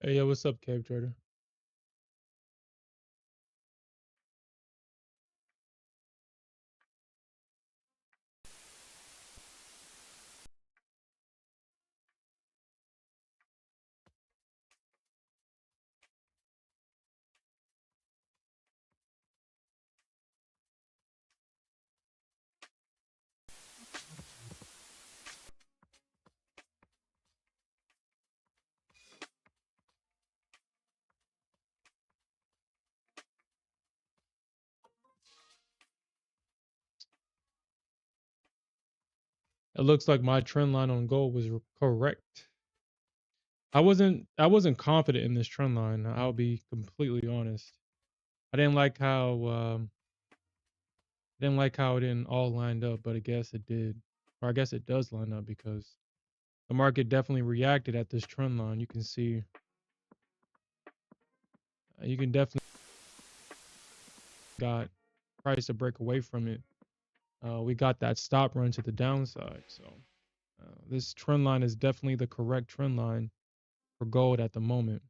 Hey, yo, what's up, Cave Trader? It looks like my trend line on gold was correct. I wasn't confident in this trend line. I'll be completely honest. I didn't like how it didn't all lined up, but I guess it did. Or I guess it does line up because the market definitely reacted at this trend line. You can see you can definitely got price to break away from it. We got that stop run to the downside. So this trend line is definitely the correct trend line for gold at the moment.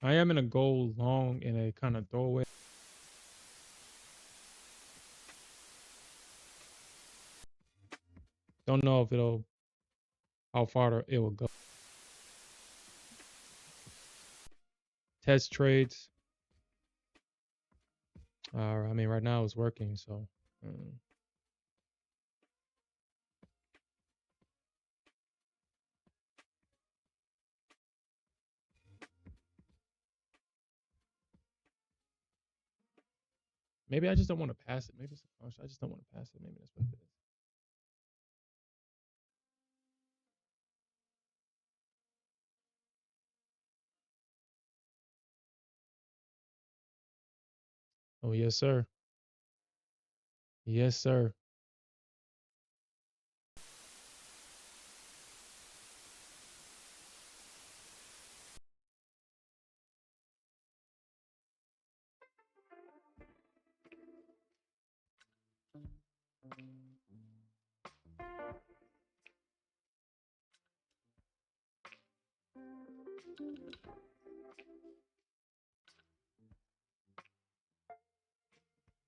I am in a gold long in a kind of throwaway. Don't know if how far it will go. Test trades. I mean, right now it's working, so. Maybe I just don't want to pass it. Maybe it's a function. I just don't want to pass it. Maybe that's what it is. Oh, yes, sir. Yes, sir.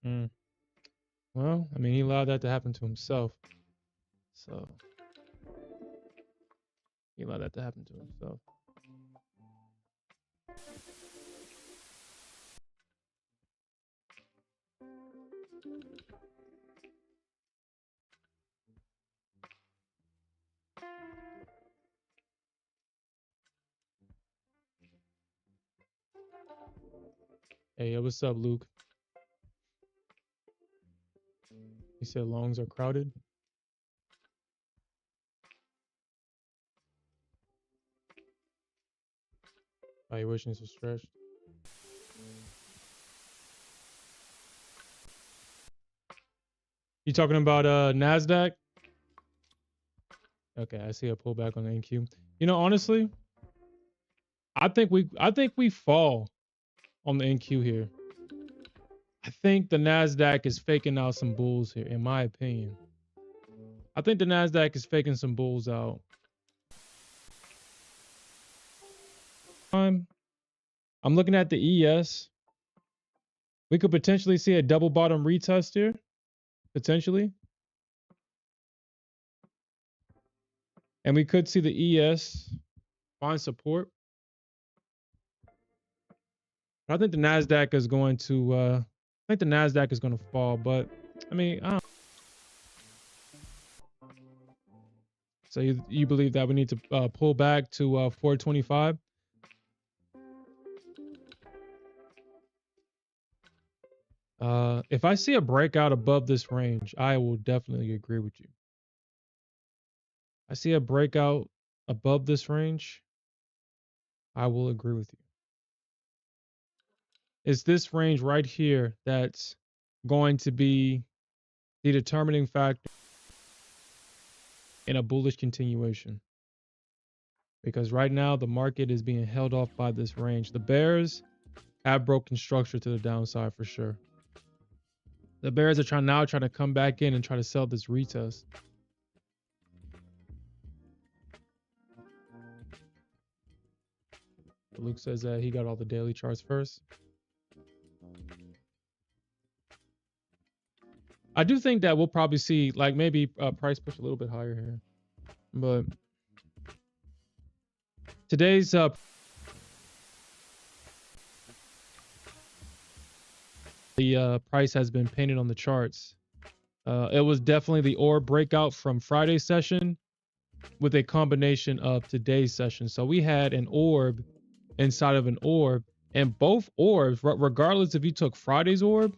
Mm. Well, I mean, he allowed that to happen to himself. So he allowed that to happen to himself. Hey, what's up, Luke? He said longs are crowded. Valuations are stretched. You talking about Nasdaq? Okay, I see a pullback on the NQ. You know, honestly, I think we fall on the NQ here. I think the Nasdaq is faking out some bulls here, in my opinion. I think the Nasdaq is faking some bulls out. I'm looking at the ES. We could potentially see a double bottom retest here, potentially, and we could see the ES find support. I think the Nasdaq is going to. I think the Nasdaq is going to fall, but I mean, I don't. So you believe that we need to pull back to 425? If I see a breakout above this range, I will definitely agree with you. I see a breakout above this range, I will agree with you. It's this range right here that's going to be the determining factor in a bullish continuation. Because right now the market is being held off by this range. The bears have broken structure to the downside for sure. The bears are trying to come back in and try to sell this retest. Luke says that he got all the daily charts first. I do think that we'll probably see like maybe price push a little bit higher here, but today's the price has been painted on the charts. It was definitely the orb breakout from Friday's session with a combination of today's session. So we had an orb inside of an orb, and both orbs, regardless if you took Friday's orb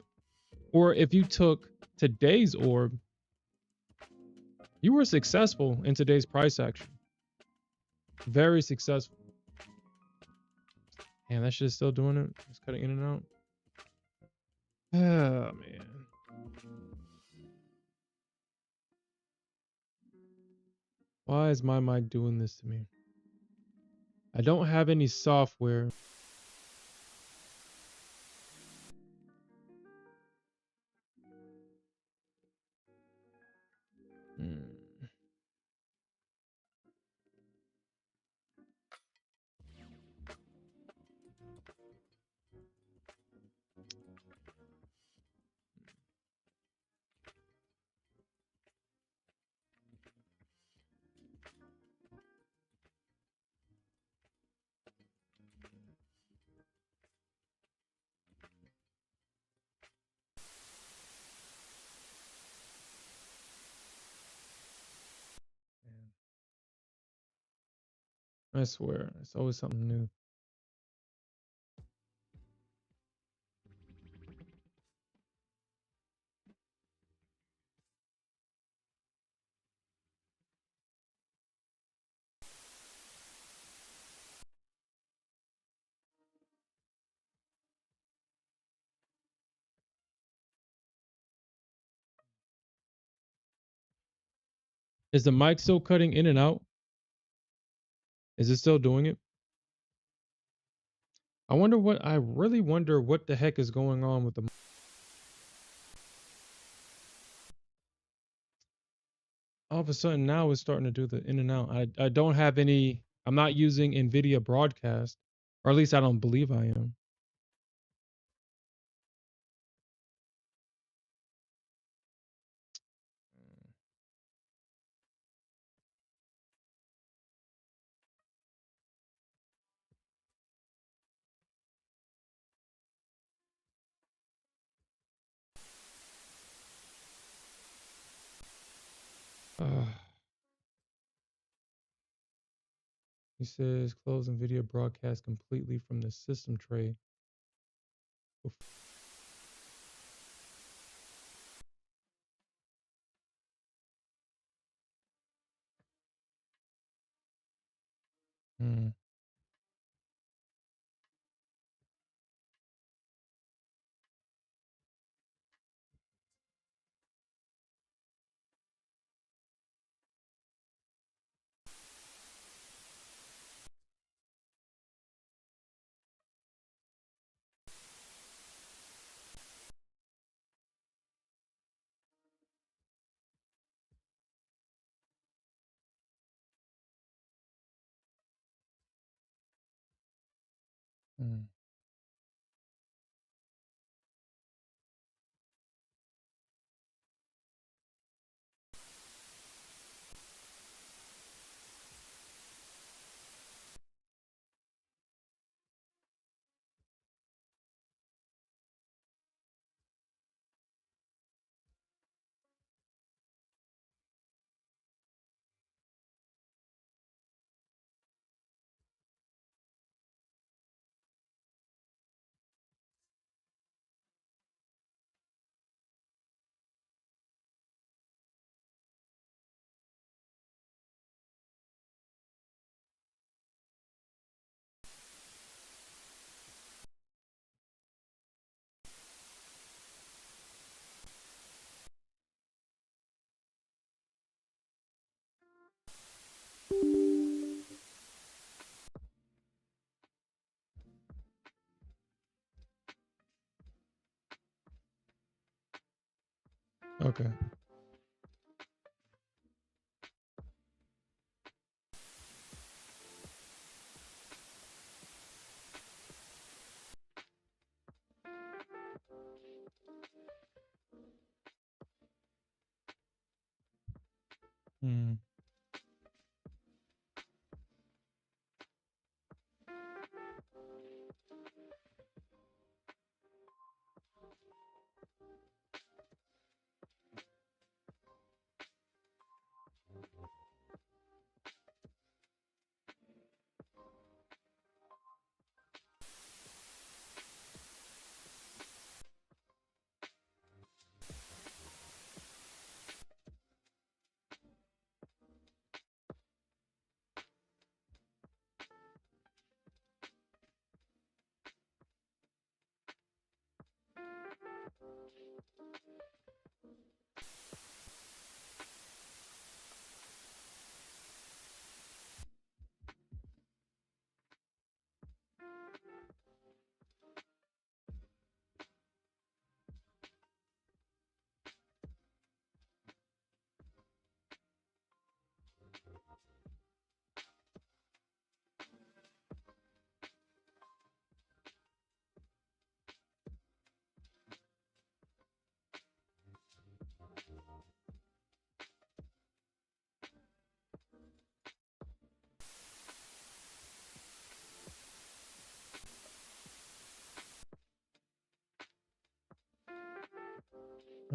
or if you took today's orb, you were successful in today's price action. Very successful. Man, that shit is still doing it. It's cutting in and out. Oh, man. Why is my mic doing this to me? I don't have any software. I swear, it's always something new. Is the mic still cutting in and out? Is it still doing it? I really wonder what the heck is going on with the. All of a sudden now it's starting to do the in and out. I don't have any, I'm not using NVIDIA broadcast, or at least I don't believe I am. He says close NVIDIA broadcast completely from the system tray. Hmm. Hmm. Okay. Mm.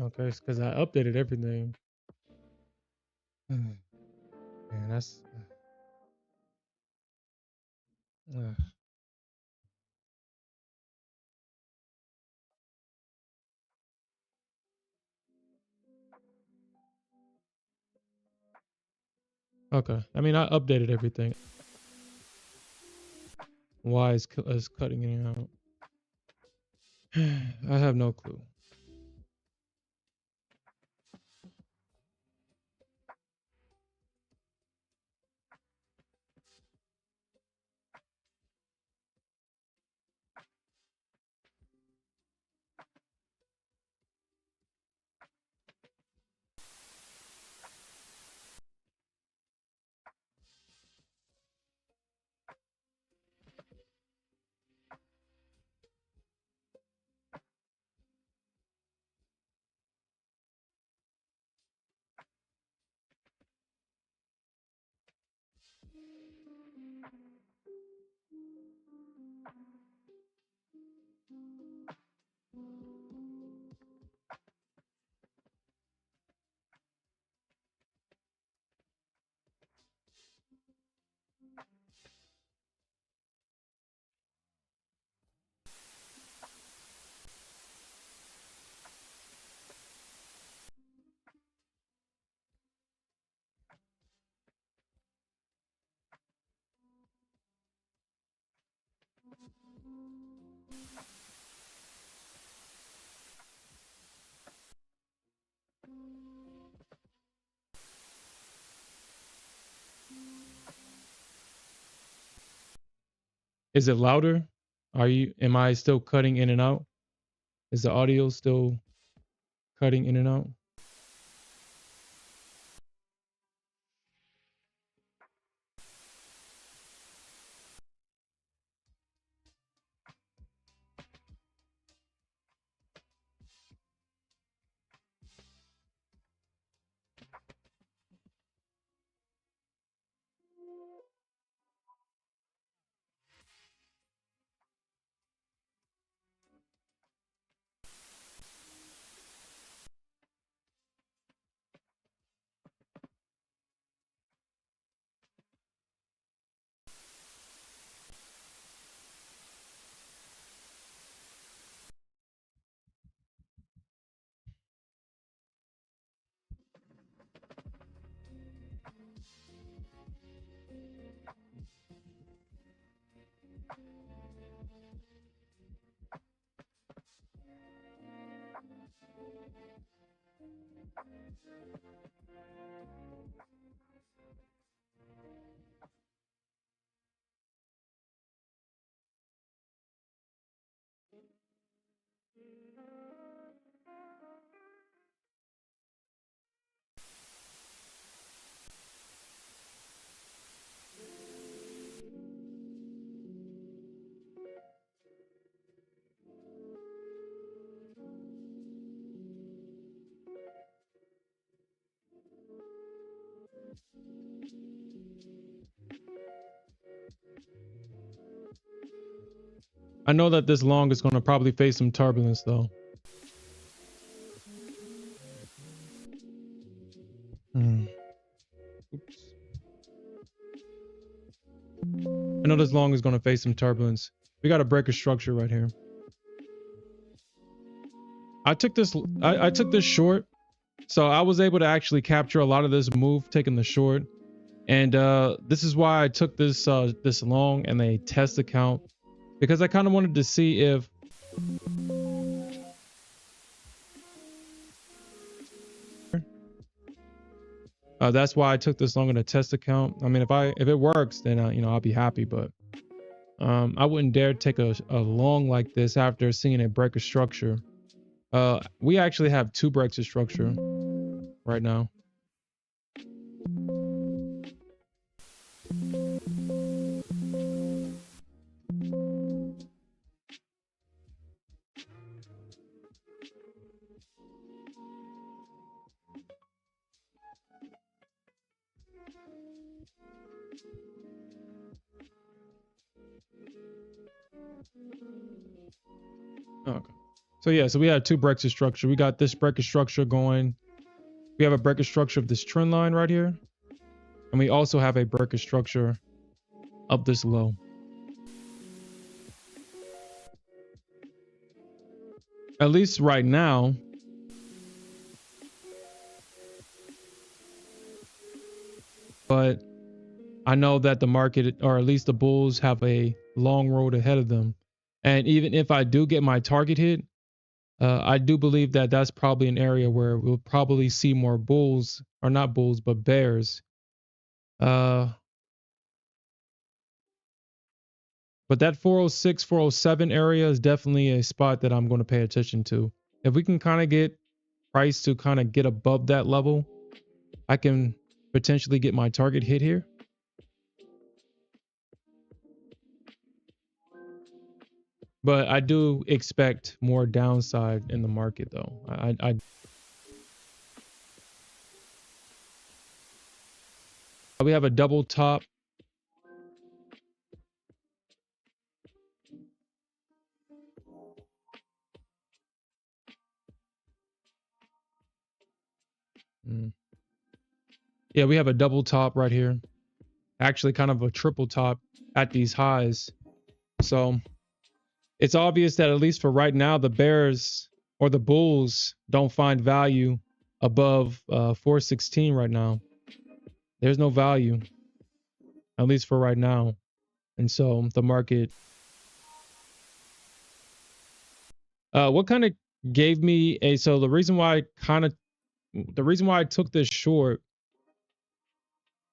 Okay, it's because I updated everything. Man, that's okay. I mean, I updated everything. Why is cutting in and out? I have no clue. Is it louder? Am I still cutting in and out? Is the audio still cutting in and out? I know that this long is going to probably face some turbulence though. Hmm. Oops. I know this long is going to face some turbulence. We got a breaker structure right here. I took this short, so I was able to actually capture a lot of this move taking the short. And this is why I took this this long and a test account, because I kind of wanted to see if that's why I took this long in a test account. I mean, if it works, then you know, I'll be happy, but I wouldn't dare take a long like this after seeing a breaker structure. We actually have two breaker structure right now. Okay. So yeah, so we have two breaker structure. We got this breaker structure going. We have a breaker structure of this trend line right here. And we also have a breaker structure of this low. At least right now. But I know that the market, or at least the bulls, have a long road ahead of them. And even if I do get my target hit, I do believe that that's probably an area where we'll probably see more bulls, or not bulls, but bears. Uh, but that 406, 407 area is definitely a spot that I'm going to pay attention to. If we can kind of get price to kind of get above that level, I can potentially get my target hit here. But I do expect more downside in the market though. We have a double top. Yeah, we have a double top right here. Actually kind of a triple top at these highs. So it's obvious that at least for right now, the bears or the bulls don't find value above 416 right now. There's no value, at least for right now. And so the market, what kind of gave me a, so the reason why I took this short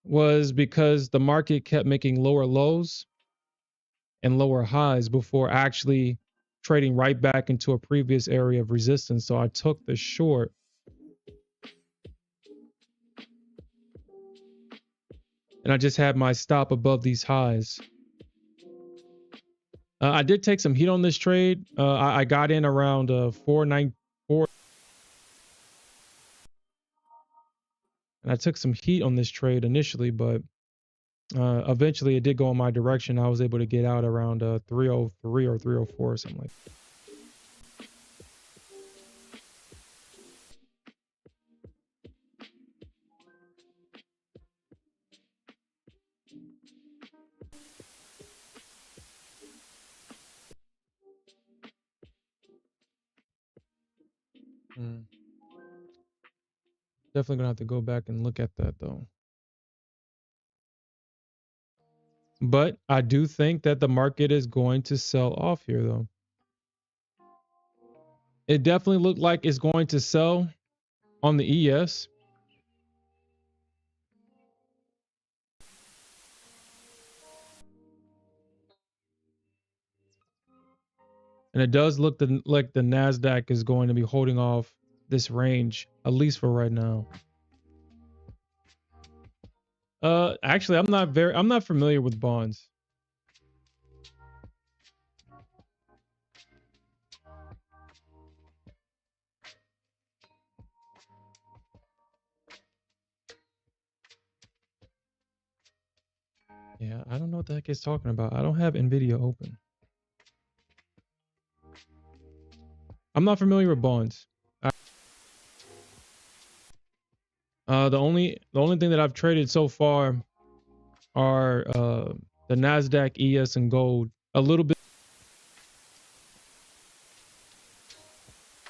was because the market kept making lower lows and lower highs before actually trading right back into a previous area of resistance. So I took the short. And I just had my stop above these highs. I did take some heat on this trade. I got in around 494. And I took some heat on this trade initially, but eventually it did go in my direction. I was able to get out around 303 or 304 or something like that. Definitely gonna have to go back and look at that though. But I do think that the market is going to sell off here though. It definitely looked like it's going to sell on the ES. And it does look like the Nasdaq is going to be holding off this range, at least for right now. Actually, I'm not familiar with bonds. Yeah, I don't know what the heck it's talking about. I don't have NVIDIA open. I'm not familiar with bonds. The only thing that I've traded so far are the Nasdaq, ES, and gold. A little bit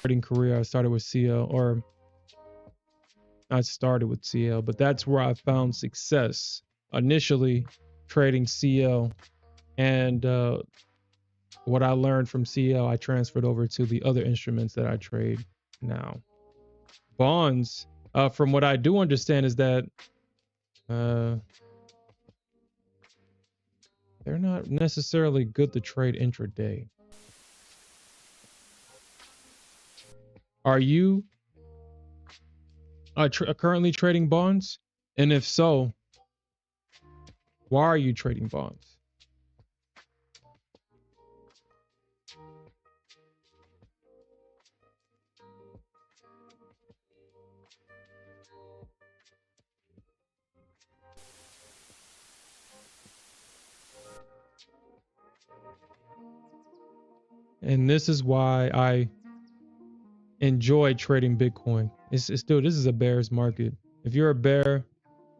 in career, I started with CL, or I started with CL, but that's where I found success initially, trading CL, and what I learned from CL, I transferred over to the other instruments that I trade now. Bonds, from what I do understand, is that uh, they're not necessarily good to trade intraday. Are you currently trading bonds? And if so, why are you trading bonds? And this is why I enjoy trading Bitcoin. It's still, this is a bear's market. If you're a bear,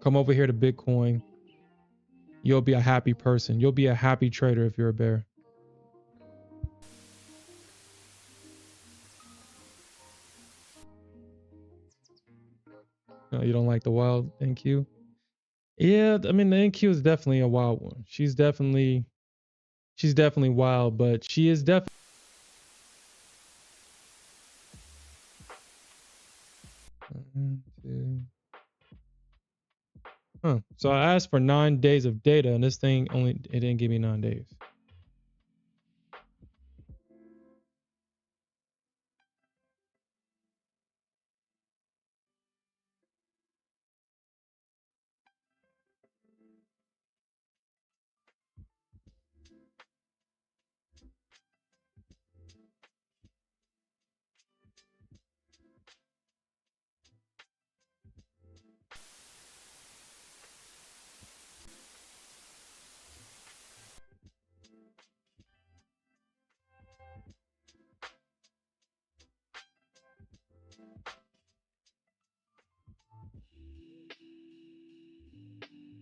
come over here to Bitcoin. You'll be a happy person. You'll be a happy trader if you're a bear. No, you don't like the wild NQ? Yeah, I mean the NQ is definitely a wild one. She's definitely wild, but she is definitely. Huh. So I asked for 9 days of data, and this thing it didn't give me 9 days.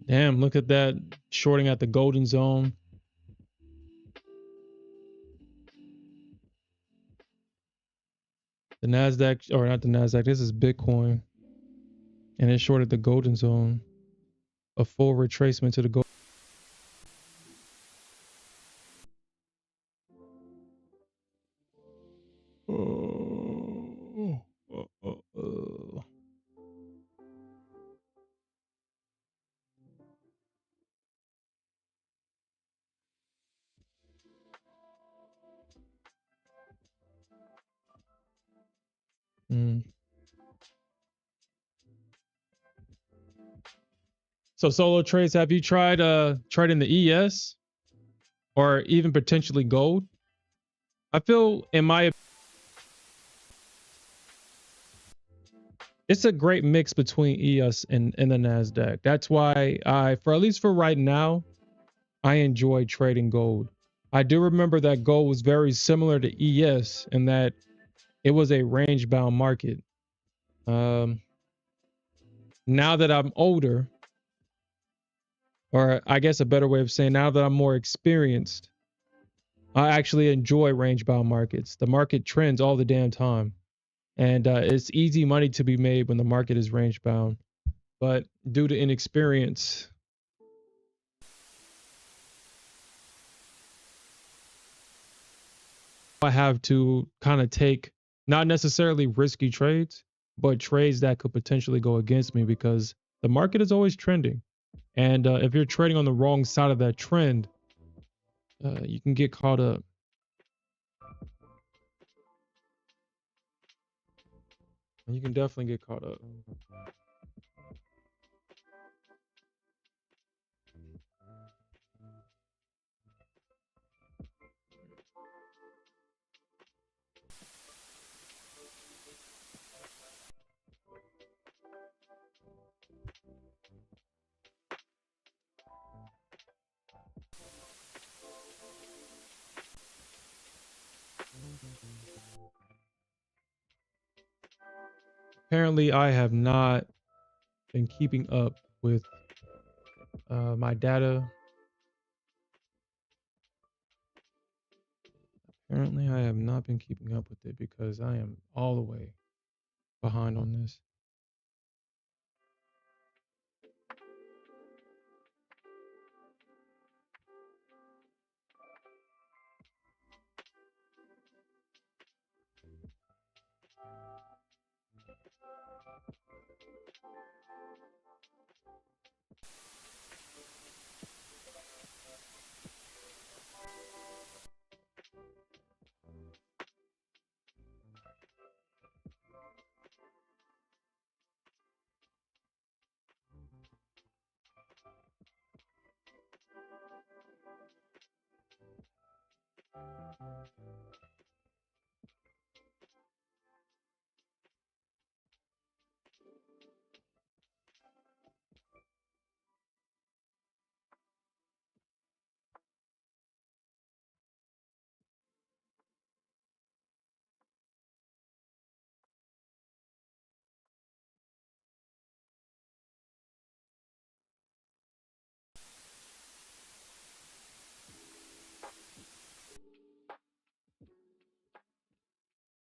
Damn, look at that, shorting at the golden zone. The Nasdaq, or not the Nasdaq, this is Bitcoin, and it shorted the golden zone. A full retracement to the gold. Mm. So solo trades, have you tried trading the ES or even potentially gold? I feel it's a great mix between ES and the Nasdaq. That's why for at least for right now, I enjoy trading gold. I do remember that gold was very similar to ES in that it was a range bound market. Um, Now that I'm older, or I guess a better way of saying now that I'm more experienced, I actually enjoy range bound markets. The market trends all the damn time. And it's easy money to be made when the market is range bound. But due to inexperience, I have to kind of take not necessarily risky trades, but trades that could potentially go against me because the market is always trending. And if you're trading on the wrong side of that trend, you can get caught up. You can definitely get caught up. Apparently, I have not been keeping up with my data. Apparently, I have not been keeping up with it because I am all the way behind on this.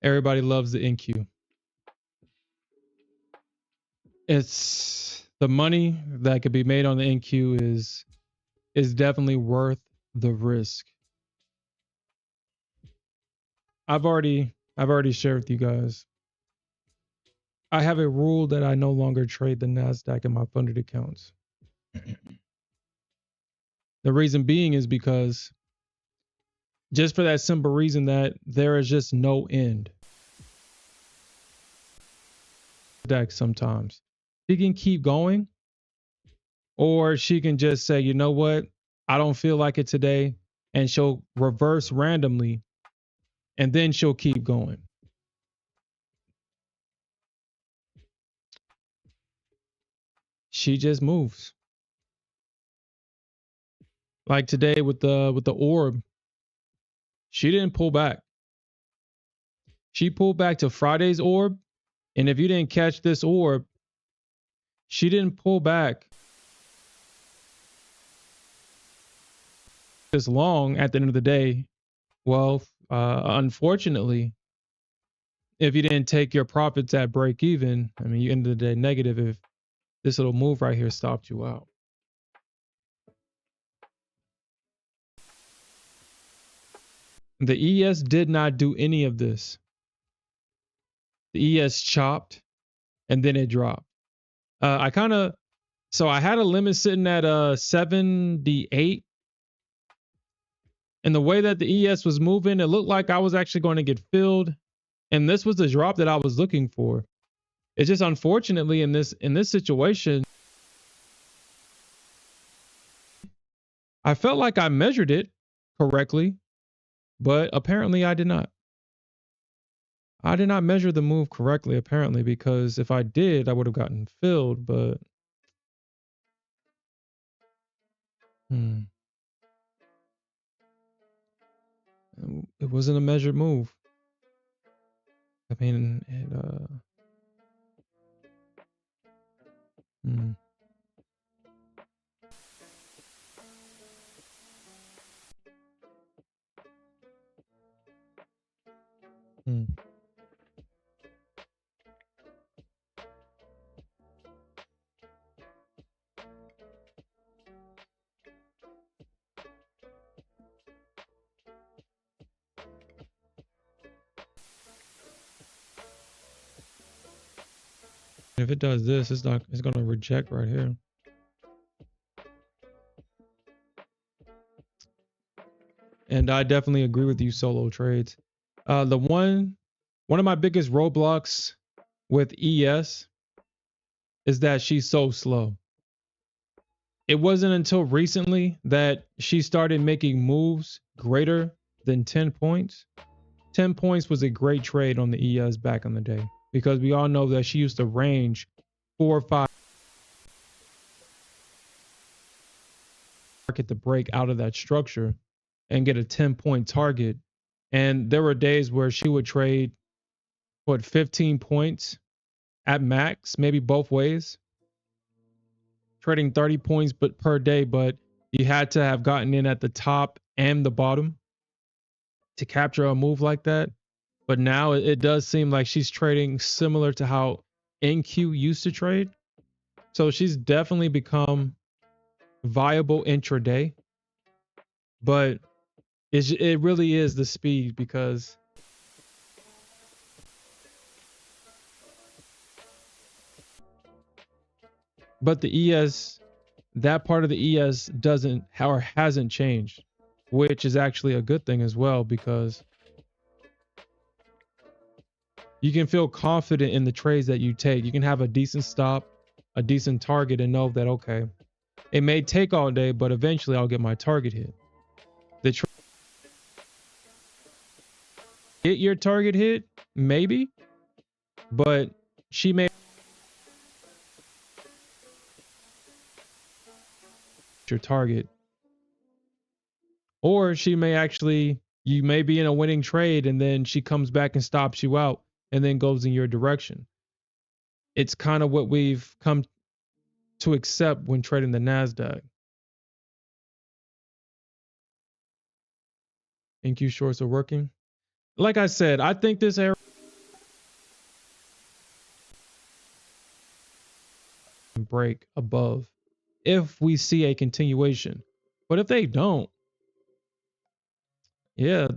Everybody loves the NQ. It's the money that could be made on the NQ is definitely worth the risk. I've already shared with you guys. I have a rule that I no longer trade the Nasdaq in my funded accounts. The reason being is because just for that simple reason that there is just no end. Sometimes she can keep going, or she can just say, you know what, I don't feel like it today, and she'll reverse randomly, and then she'll keep going. She just moves. Like today with the orb, she didn't pull back. She pulled back to Friday's orb, and if you didn't catch this orb, she didn't pull back this long at the end of the day. Well, unfortunately, if you didn't take your profits at break even, I mean, you ended the day negative if this little move right here stopped you out. The ES did not do any of this. The ES chopped and then it dropped. I had a limit sitting at 78. And the way that the ES was moving, it looked like I was actually going to get filled. And this was the drop that I was looking for. It's just unfortunately in this situation, I felt like I measured it correctly, but apparently I did not. I did not measure the move correctly, apparently, because if I did, I would have gotten filled, but it wasn't a measured move. I mean, if it does this, it's going to reject right here. And I definitely agree with you, solo trades. One of my biggest roadblocks with ES is that she's so slow. It wasn't until recently that she started making moves greater than 10 points. 10 points was a great trade on the ES back in the day, because we all know that she used to range 4 or 5 market to break out of that structure and get a 10-point target And there were days where she would trade, what, 15 points at max, maybe both ways, trading 30 points but per day, but you had to have gotten in at the top and the bottom to capture a move like that. But now it does seem like she's trading similar to how NQ used to trade. So she's definitely become viable intraday, but it really is the speed because but the ES, that part of the ES doesn't or hasn't changed, which is actually a good thing as well because you can feel confident in the trades that you take. You can have a decent stop, a decent target, and know that, okay, it may take all day, but eventually I'll get my target hit. The get your target hit, maybe, but she may your target, or she may actually, you may be in a winning trade and then she comes back and stops you out and then goes in your direction. It's kind of what we've come to accept when trading the Nasdaq. NQ shorts are working. Like I said, I think this area break above if we see a continuation. But if they don't, yeah,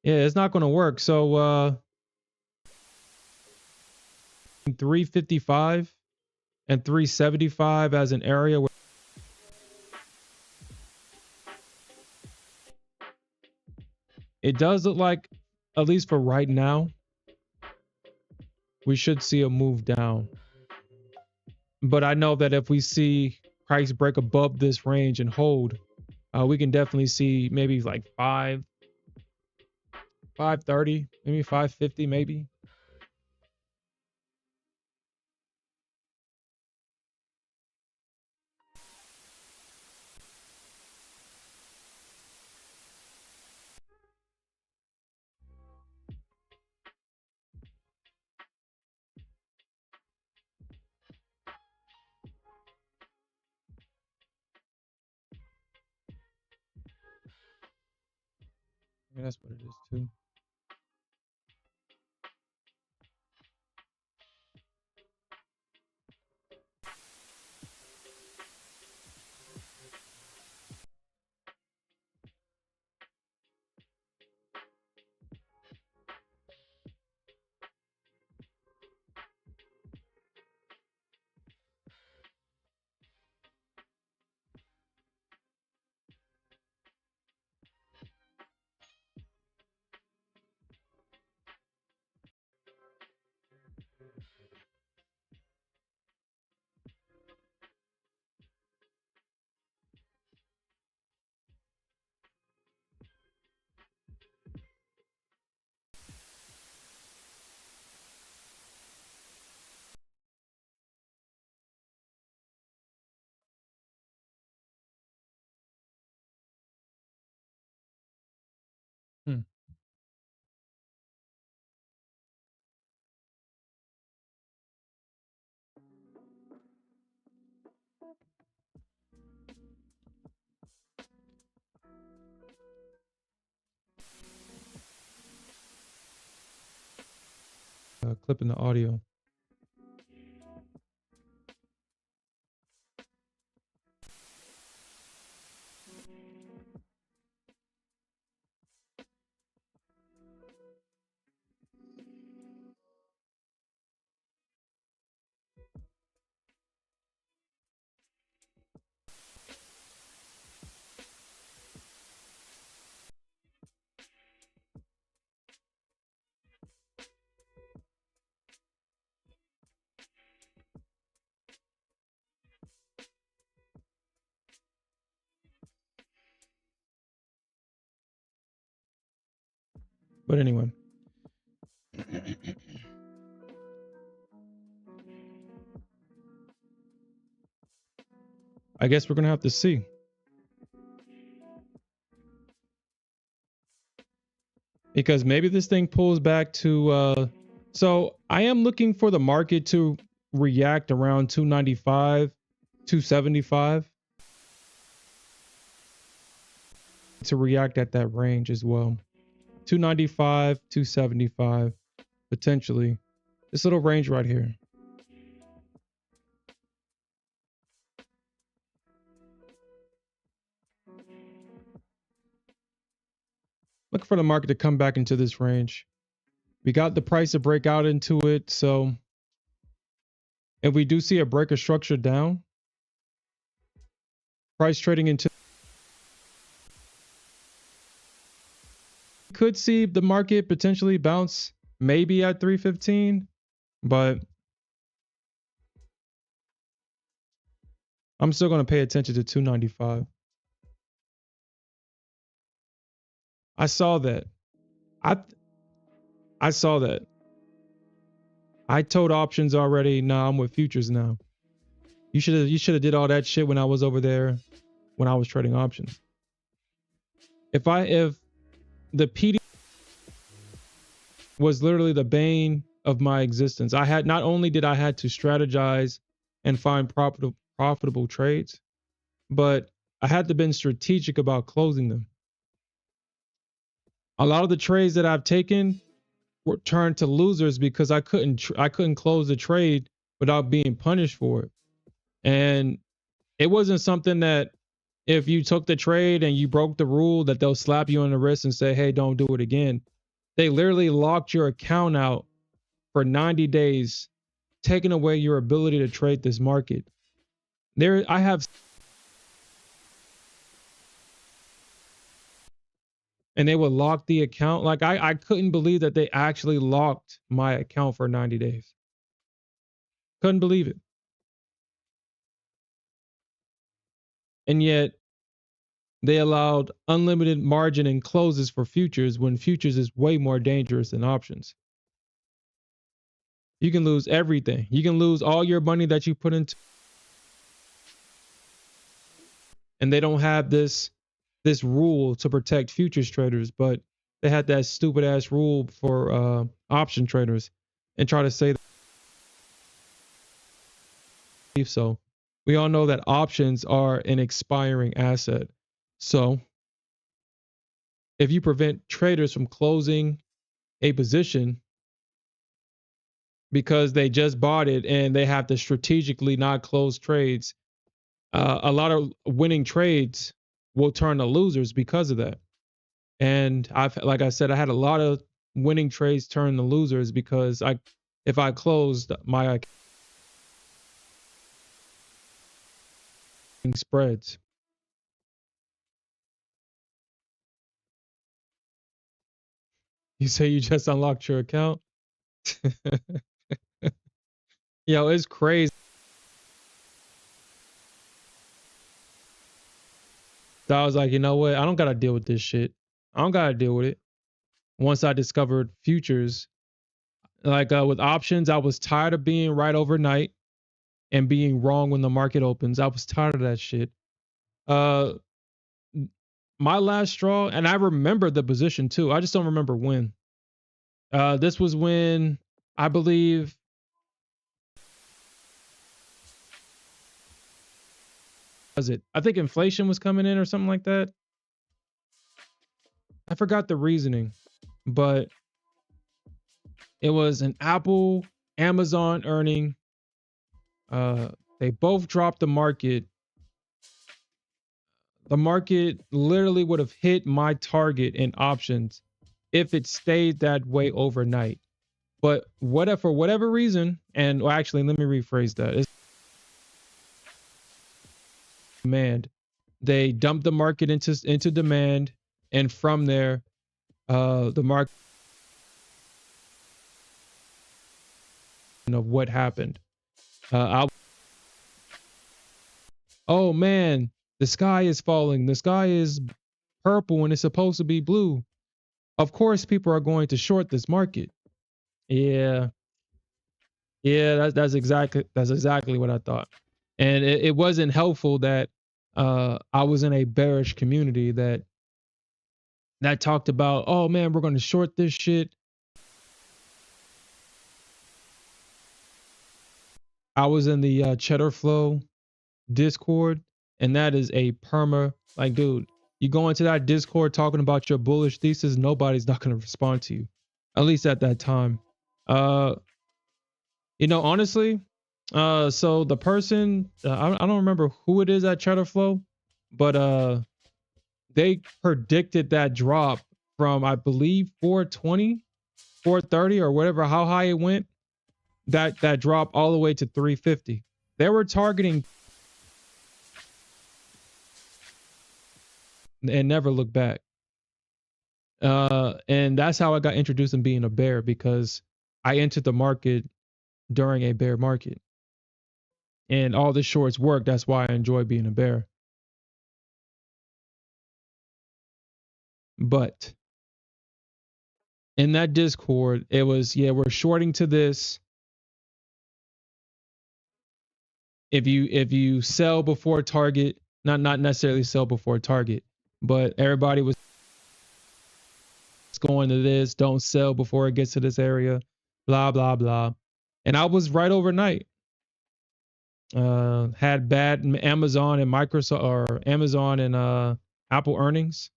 it's not going to work. So 355 and 375 as an area where it does look like, at least for right now, we should see a move down. But I know that if we see price break above this range and hold, we can definitely see maybe like 530, maybe 550, maybe. Yeah, that's what it is too. Hmm. Clipping the audio. But anyway, I guess we're gonna have to see. because maybe this thing pulls back to so I am looking for the market to react around 295, 275, to react at that range as well. 295, 275, potentially. This little range right here. Look for the market to come back into this range. We got the price to break out into it. So if we do see a breaker structure down, price trading into, could see the market potentially bounce maybe at 315, but I'm still going to pay attention to 295. I saw that. I saw that. I told options already. Nah, I'm with futures now. You should have did all that shit when I was over there, when I was trading options. If the PD was literally the bane of my existence. Not only did I had to strategize and find profitable trades, but I had to been strategic about closing them. A lot of the trades that I've taken were turned to losers because I couldn't close the trade without being punished for it. And it wasn't something that if you took the trade and you broke the rule that they'll slap you on the wrist and say, hey, don't do it again. They literally locked your account out for 90 days, taking away your ability to trade this market. I have, and they would lock the account. Like I couldn't believe that they actually locked my account for 90 days. Couldn't believe it. And yet they allowed unlimited margin and closes for futures when futures is way more dangerous than options. You can lose everything. You can lose all your money that you put into, and they don't have this rule to protect futures traders, but they had that stupid ass rule for option traders and try to say that. So we all know that options are an expiring asset. So if you prevent traders from closing a position because they just bought it and they have to strategically not close trades, a lot of winning trades will turn to losers because of that. And like I said, I had a lot of winning trades turn to losers because if I closed my spreads. You say you just unlocked your account? Yo, it's crazy. So I was like, you know what? I don't got to deal with this shit. I don't got to deal with it. Once I discovered futures, like with options, I was tired of being right overnight and being wrong when the market opens. I was tired of that shit. Uh, my last straw, and I remember the position too. I just don't remember when. This was when I believe I think inflation was coming in or something like that. I forgot the reasoning, but it was an Apple, Amazon earning. They both dropped the market. The market literally would have hit my target in options if it stayed that way overnight. But for whatever reason, and well, actually, let me rephrase that. It's demand. They dumped the market into demand, and from there, the market of what happened. Oh man, the sky is falling. The sky is purple and it's supposed to be blue. Of course, people are going to short this market. Yeah, yeah, that's exactly what I thought. And it wasn't helpful that I was in a bearish community that that talked about, oh man, we're going to short this shit. I was in the Cheddar Flow Discord, and that is a perma, like, dude, you go into that Discord talking about your bullish thesis, nobody's not going to respond to you, at least at that time. Honestly, so the person, I don't remember who it is at Cheddar Flow, but they predicted that drop from, I believe, 420, 430 or whatever, how high it went, that drop all the way to 350. They were targeting and never look back. And that's how I got introduced in being a bear, because I entered the market during a bear market, and all the shorts work. That's why I enjoy being a bear. But in that Discord, it was, yeah, we're shorting to this. If you sell before target, not necessarily sell before target, but everybody was going to this, don't sell before it gets to this area, blah blah blah. And I was right overnight. Had bad Amazon and Microsoft, or Amazon and Apple earnings.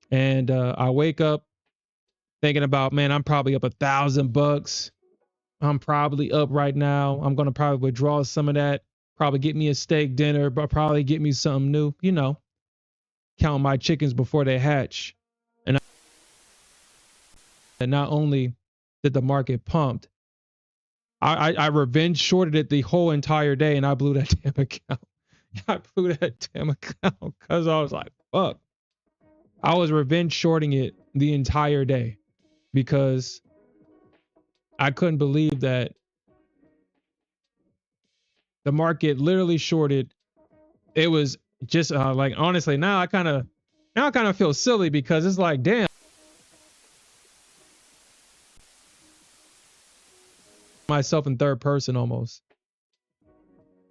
And I wake up thinking about, man, I'm probably up $1,000. I'm probably up right now. I'm gonna probably withdraw some of that, probably get me a steak dinner, but probably get me something new, count my chickens before they hatch. And not only did the market pumped, I revenge shorted it the whole entire day, and I blew that damn account. I blew that damn account because I was like, fuck. I was revenge shorting it the entire day because I couldn't believe that the market literally shorted. It was just like, honestly, now I kind of feel silly, because it's like, damn, myself in third person almost,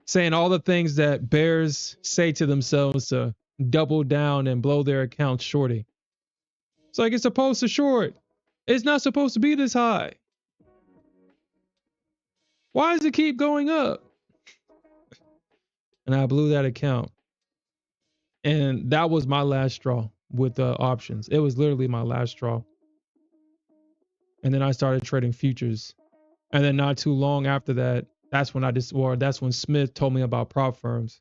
saying all the things that bears say to themselves to double down and blow their accounts shorting. It's like, it's supposed to short. It's not supposed to be this high. Why does it keep going up? And I blew that account. And that was my last straw with the options. It was literally my last straw. And then I started trading futures. And then not too long after that, that's when Smith told me about prop firms,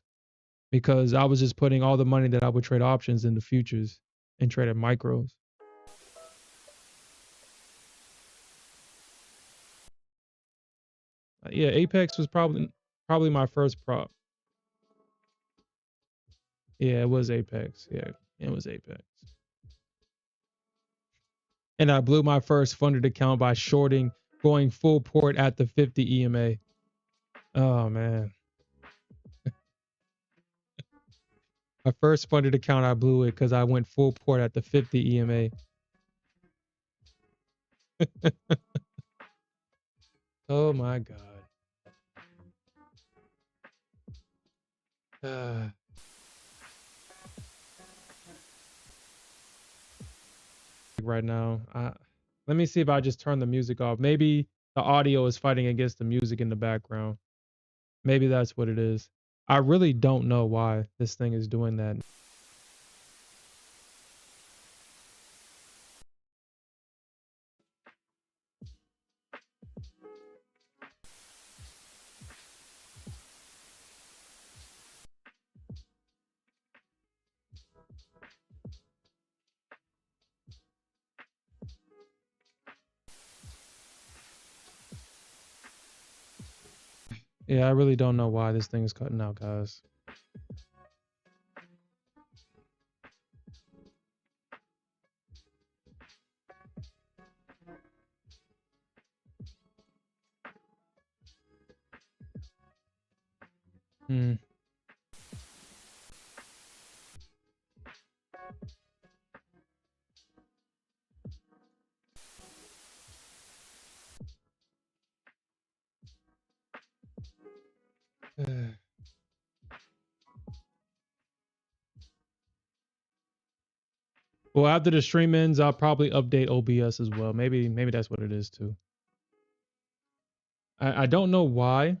because I was just putting all the money that I would trade options into futures and traded micros. Yeah, Apex was probably my first prop. Yeah, it was Apex. Yeah, it was Apex. And I blew my first funded account by shorting, going full port at the 50 EMA. Oh man. My first funded account, I blew it because I went full port at the 50 EMA. Oh my God. Right now, let me see if I just turn the music off. Maybe the audio is fighting against the music in the background. Maybe that's what it is. I really don't know why this thing is doing that. Yeah, I really don't know why this thing is cutting out, guys. Hmm. Well, after the stream ends, I'll probably update OBS as well. Maybe that's what it is too. I don't know why.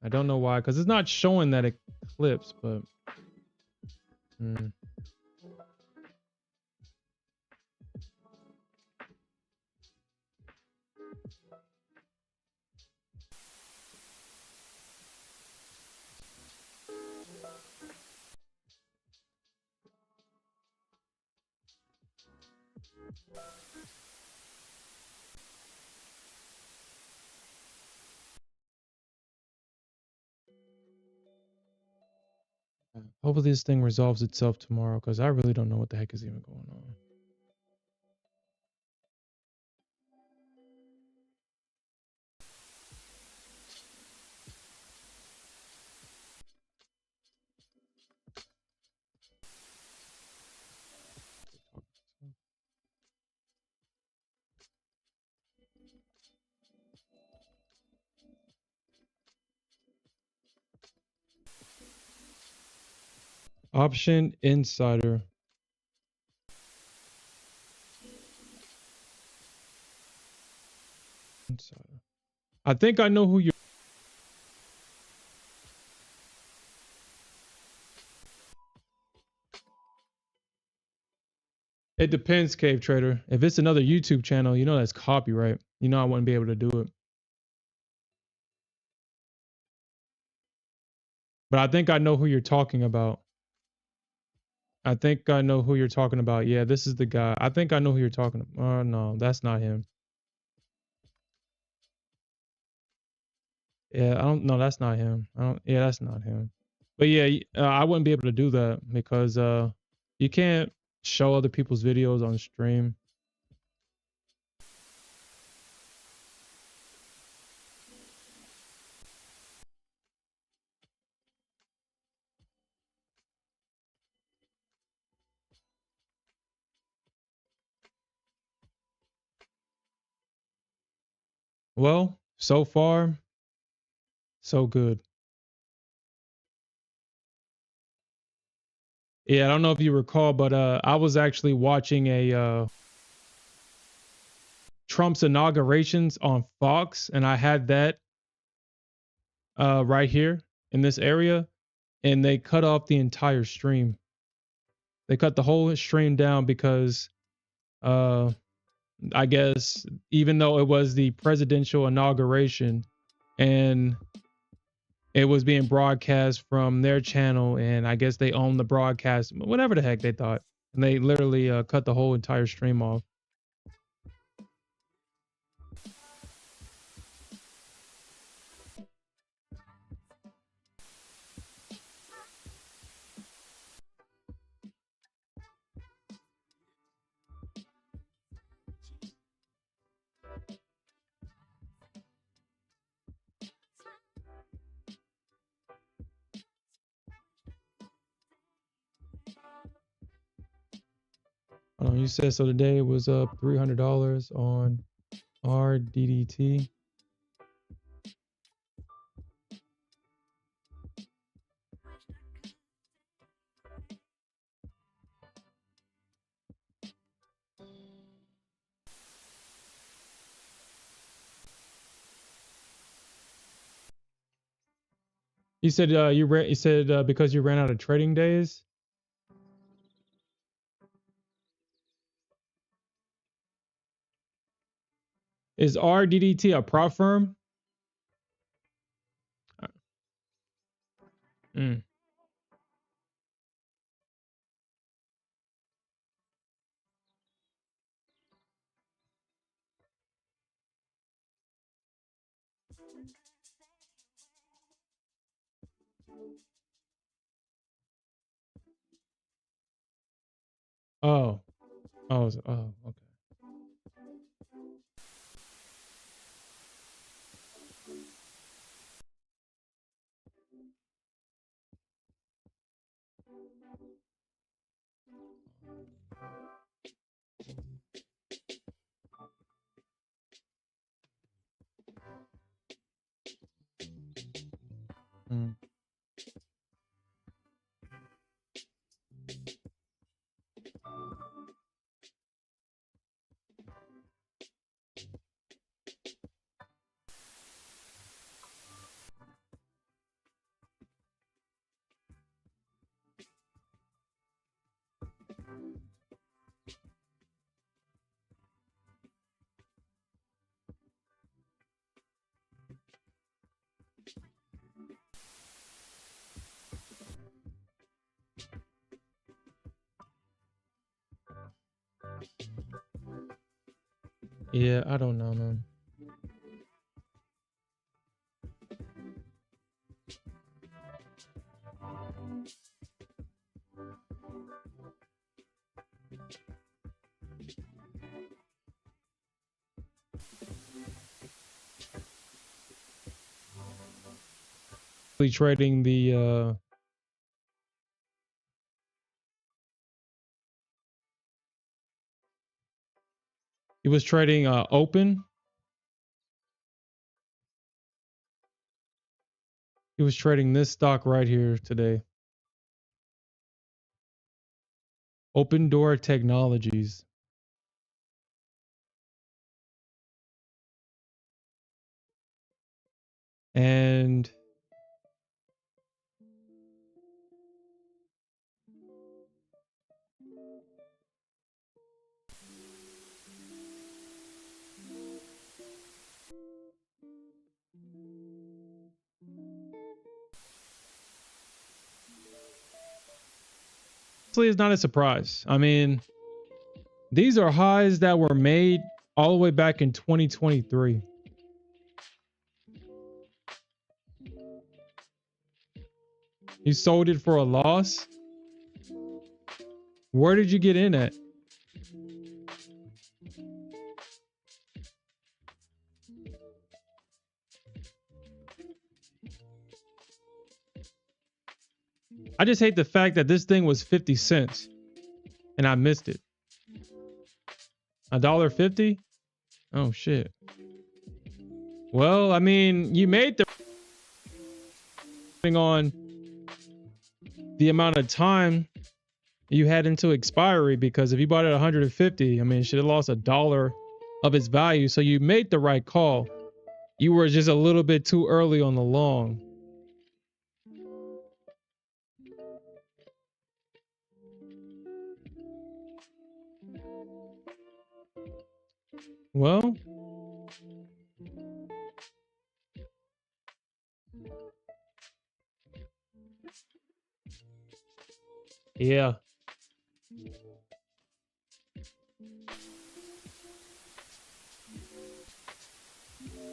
I don't know why, because it's not showing that it clips, but hopefully this thing resolves itself tomorrow, because I really don't know what the heck is even going on. Option Insider. I think I know who you. It depends, Cave Trader. If it's another YouTube channel, you know that's copyright. You know I wouldn't be able to do it. But I think I know who you're talking about. I think I know who you're talking about. Yeah, this is the guy. I think I know who you're talking about. Oh, no, that's not him. Yeah, I don't know. That's not him. Yeah, that's not him. But yeah, I wouldn't be able to do that because you can't show other people's videos on stream. Well, so far, so good. Yeah, I don't know if you recall, but I was actually watching a Trump's inaugurations on Fox, and I had that right here in this area, and they cut off the entire stream. They cut the whole stream down because I guess even though it was the presidential inauguration and it was being broadcast from their channel, and I guess they own the broadcast, whatever the heck they thought, and they literally cut the whole entire stream off. You said so today it was up $300 on RDDT. You said you said because you ran out of trading days. Is RDDT a prop firm? Mm. Oh. Oh. Oh. Okay. Mm. Yeah, I don't know, man. Trading the he was trading open. He was trading this stock right here today. Open Door Technologies. And honestly, it's not a surprise. I mean, these are highs that were made all the way back in 2023. You sold it for a loss. Where did you get in at? I just hate the fact that this thing was 50 cents and I missed it. $1.50? Oh shit. Well, I mean, you made the thing on the amount of time you had into expiry, because if you bought it at 150, I mean, it should have lost $1 of its value. So you made the right call. You were just a little bit too early on the long. Well, yeah.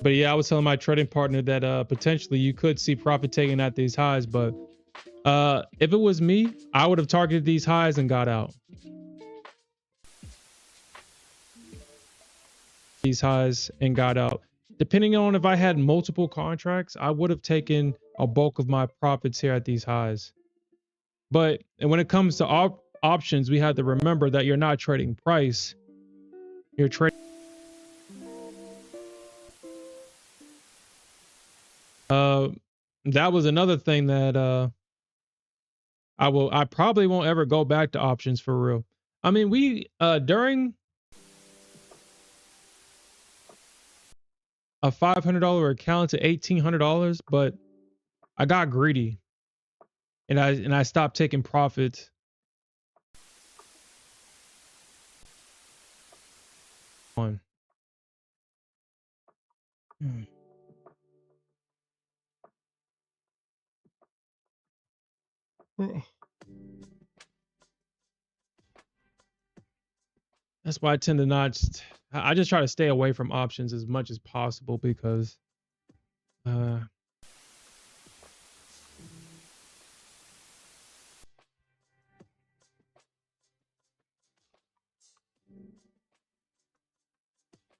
But yeah, I was telling my trading partner that potentially you could see profit taking at these highs, but if it was me, I would have targeted these highs and got out. These highs and got out. Depending on if I had multiple contracts, I would have taken a bulk of my profits here at these highs. But when it comes to options, we have to remember that you're not trading price. You're trading. That was another thing that I probably won't ever go back to options for real. I mean, we during a $500 account to $1,800, but I got greedy and I stopped taking profits. On. That's why I tend to not. I just try to stay away from options as much as possible because uh,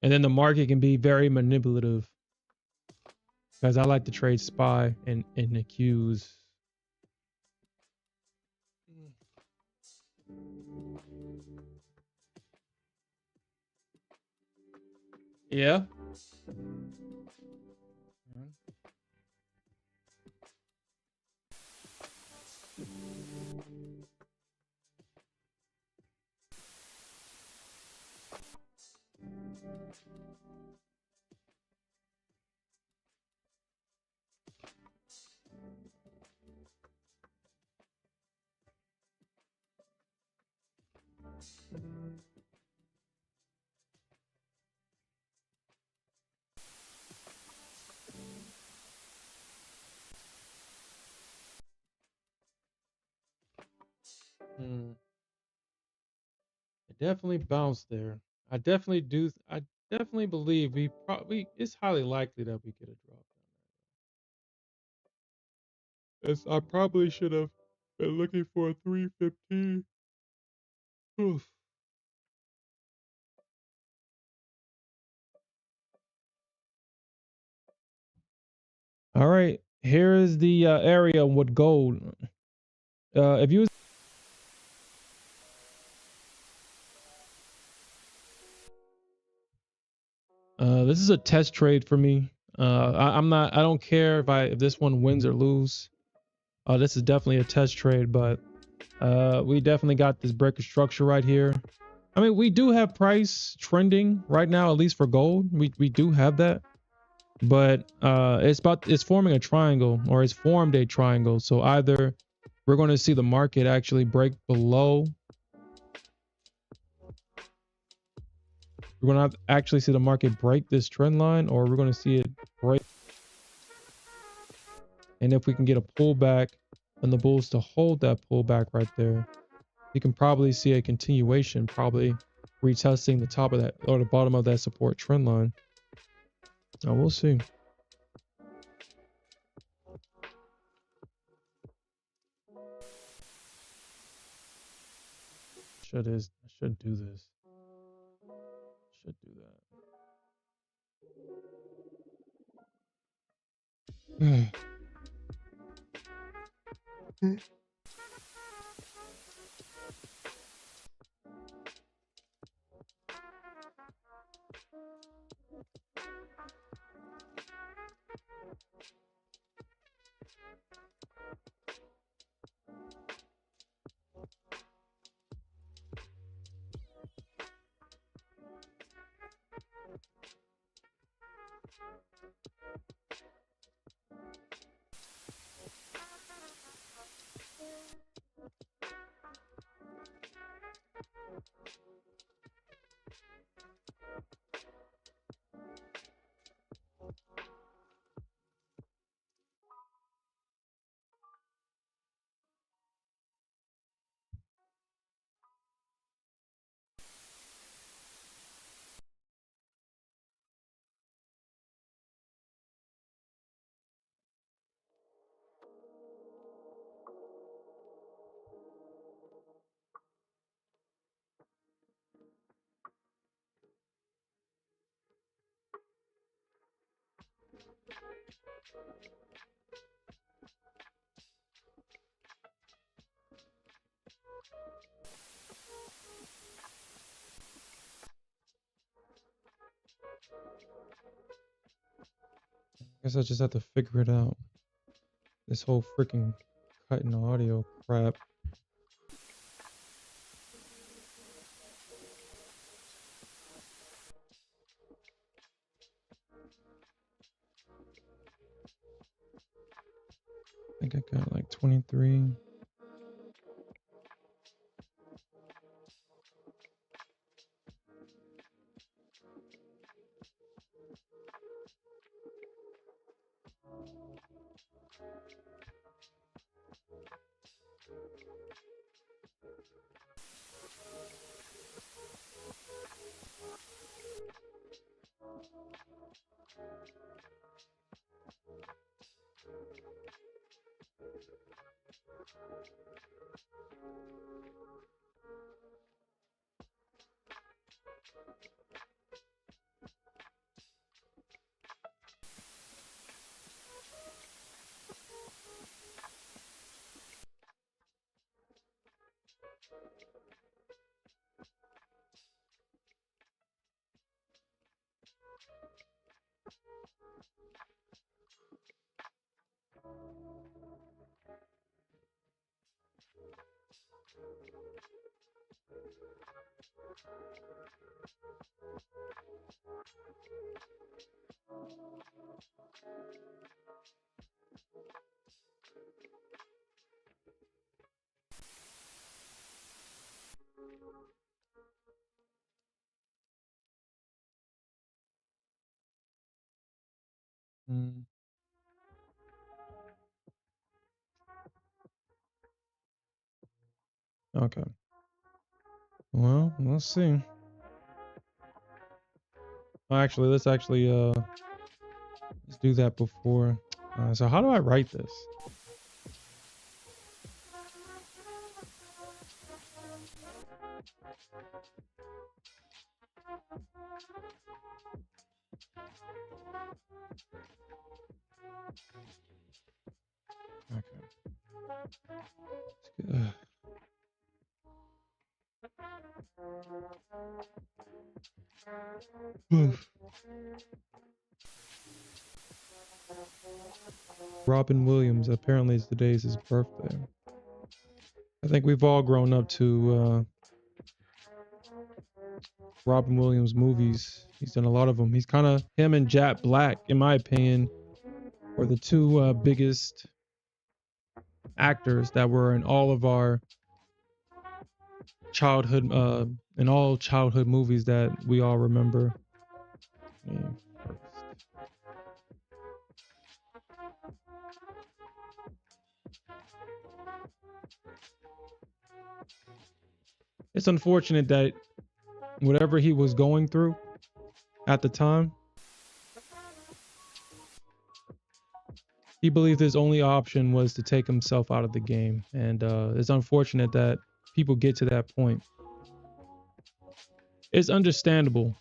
and then the market can be very manipulative because I like to trade SPY and accuse. Yeah. Hmm. It definitely bounced there. I definitely do. I definitely believe we probably it's highly likely that we get a drop. As I probably should have been looking for 315. Oof. All right, here is the area with gold. If you this is a test trade for me. I'm not. I don't care if this one wins or lose. This is definitely a test trade, but we definitely got this breaker structure right here. I mean, we do have price trending right now, at least for gold. We do have that, but it's forming a triangle, or it's formed a triangle. So either we're going to see the market actually break below. We're going to actually see the market break this trend line, or we're going to see it break. And if we can get a pullback and the bulls to hold that pullback right there, you can probably see a continuation, probably retesting the top of that or the bottom of that support trend line. Now we'll see. Should do this. Should do that. Guess I just have to figure it out. This whole freaking cutting audio crap. I think I got like 23. Mm, okay. Well, let's see. Actually, let's do that before. So how do I write this? Okay. Robin Williams, apparently today's his birthday. I think we've all grown up to Robin Williams movies. He's done a lot of them. He's kind of, him and Jack Black, in my opinion, were the two biggest actors that were in all of our childhood, in all childhood movies that we all remember. Yeah, it's unfortunate that whatever he was going through at the time, he believed his only option was to take himself out of the game. And it's unfortunate that people get to that point. It's understandable.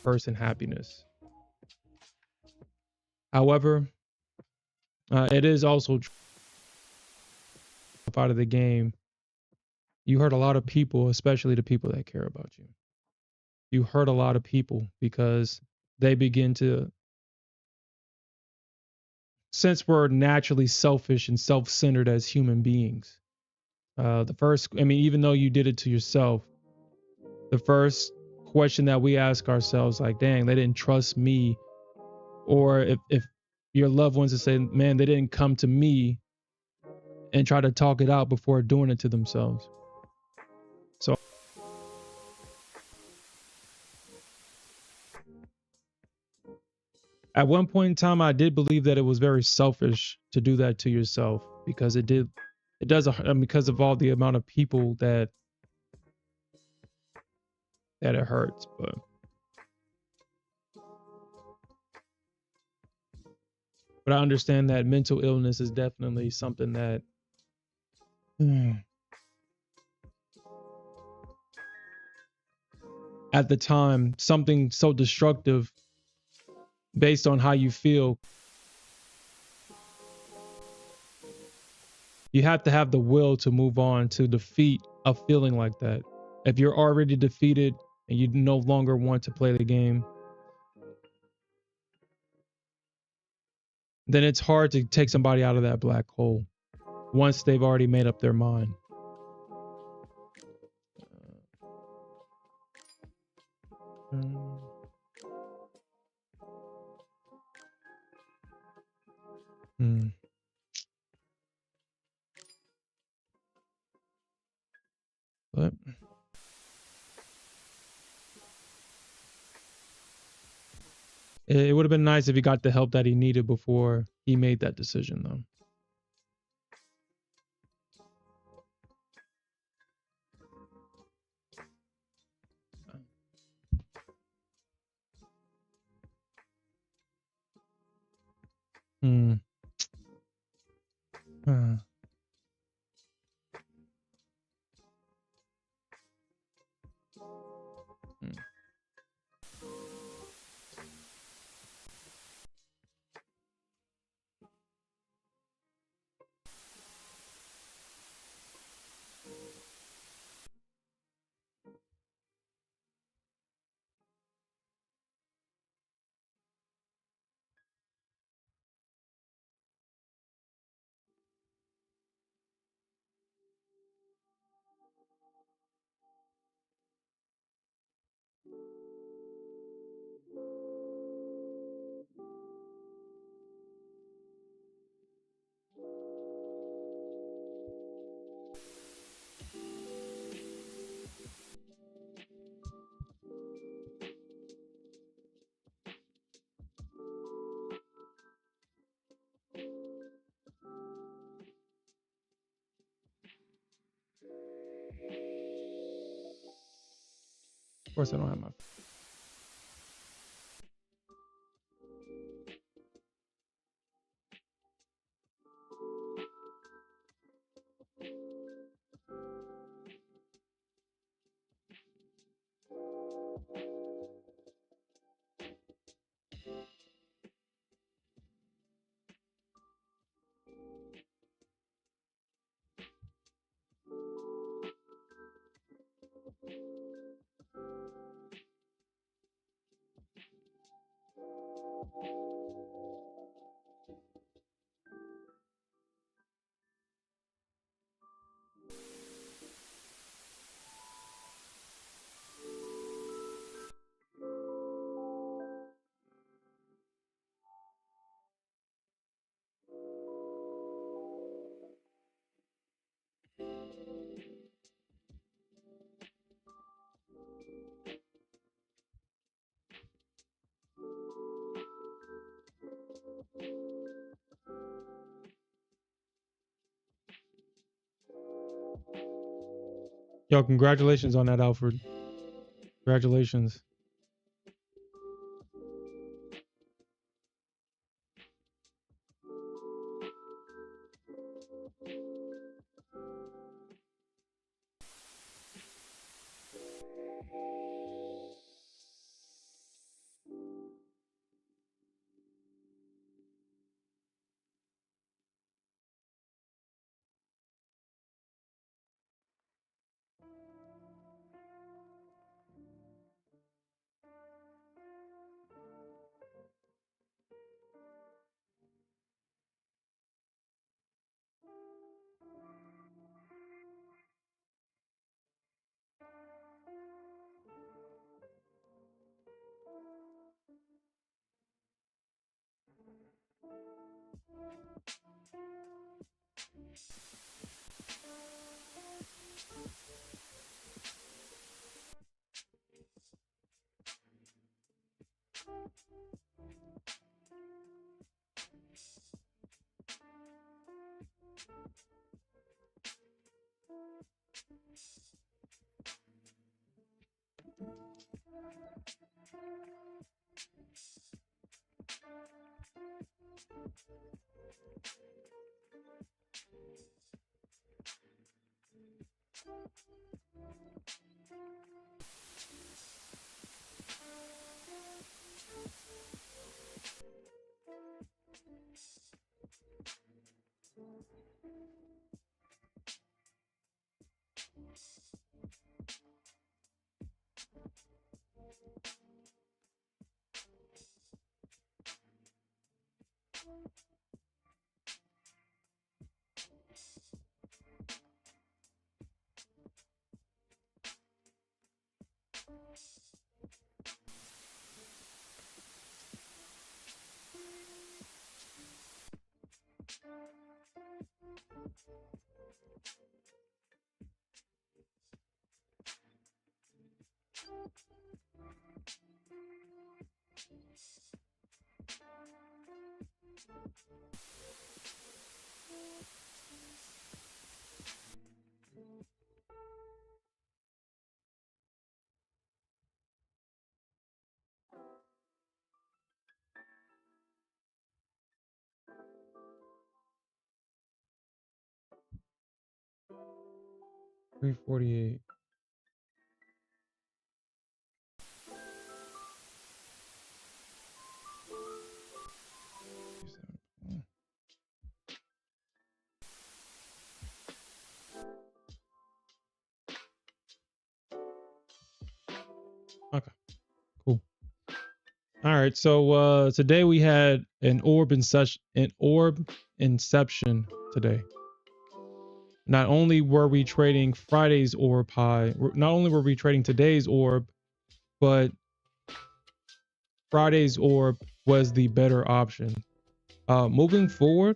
Person happiness. However, it is also out of the game. You hurt a lot of people, especially the people that care about you. You hurt a lot of people because they begin to, since we're naturally selfish and self-centered as human beings. Even though you did it to yourself, the first question that we ask ourselves, like, dang, they didn't trust me. Or if your loved ones to say, man, they didn't come to me and try to talk it out before doing it to themselves. So at one point in time, I did believe that it was very selfish to do that to yourself because because of all the amount of people that it hurts. But I understand that mental illness is definitely something that at the time, something so destructive based on how you feel. You have to have the will to move on to defeat a feeling like that. If you're already defeated and you no longer want to play the game, then it's hard to take somebody out of that black hole once they've already made up their mind. But it would have been nice if he got the help that he needed before he made that decision, though. Hmm. Of course, I don't have my. Yo, congratulations on that, Alfred. Congratulations. $348. Okay, cool. All right, so today we had an orb inception today. Not only were we trading Friday's orb high, not only were we trading today's orb, but Friday's orb was the better option. Moving forward,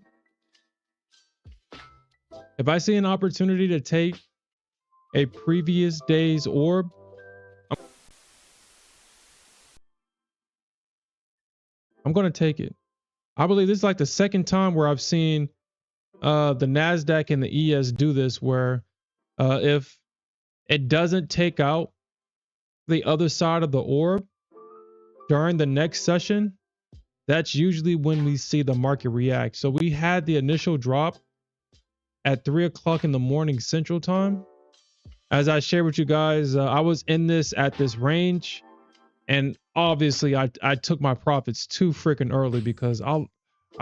if I see an opportunity to take a previous day's orb, I'm going to take it. I believe this is like the second time where I've seen the Nasdaq and the ES do this, where if it doesn't take out the other side of the orb during the next session, that's usually when we see the market react. So we had the initial drop at 3 o'clock in the morning Central Time. As I shared with you guys, I was in this at this range, and obviously I took my profits too freaking early because I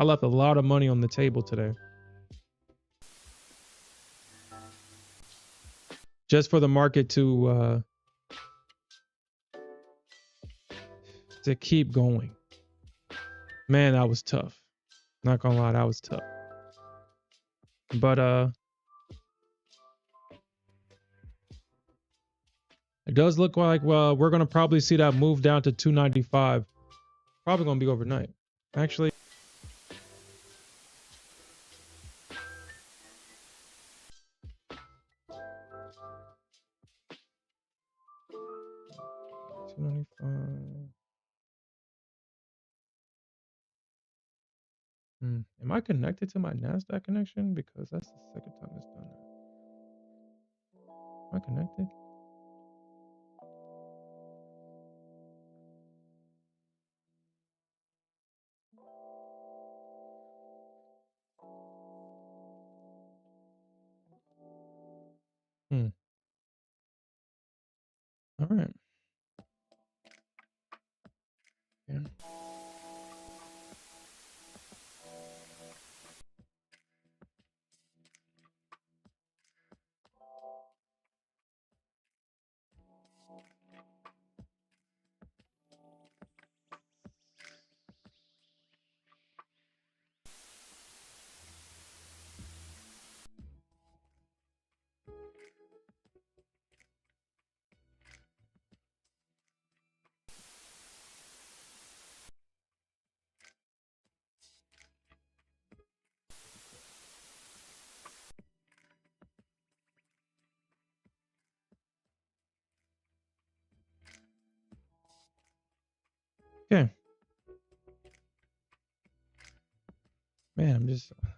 left a lot of money on the table today just for the market to keep going. Man, that was tough. Not gonna lie, that was tough. But it does look like, well, we're gonna probably see that move down to 295. Probably gonna be overnight. Actually, $295. Am I connected to my Nasdaq connection? Because that's the second time it's done that. Am I connected? All right. Yeah. Okay. Man,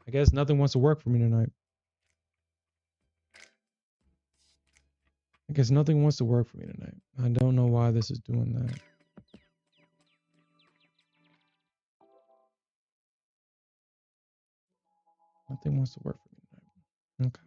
I guess nothing wants to work for me tonight. I guess nothing wants to work for me tonight. I don't know why this is doing that. Nothing wants to work for me tonight. Okay.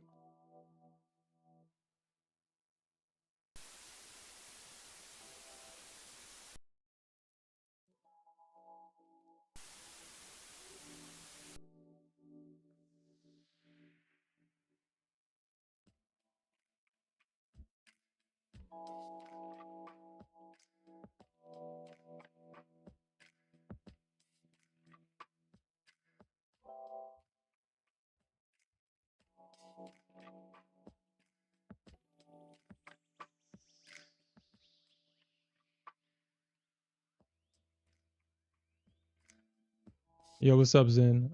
Yo, what's up, Zen?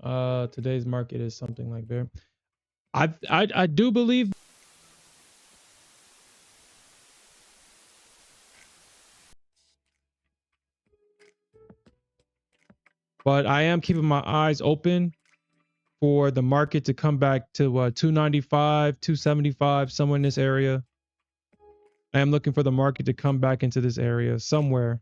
Today's market is something like there. I do believe, but I am keeping my eyes open for the market to come back to 295, 275, somewhere in this area. I am looking for the market to come back into this area somewhere.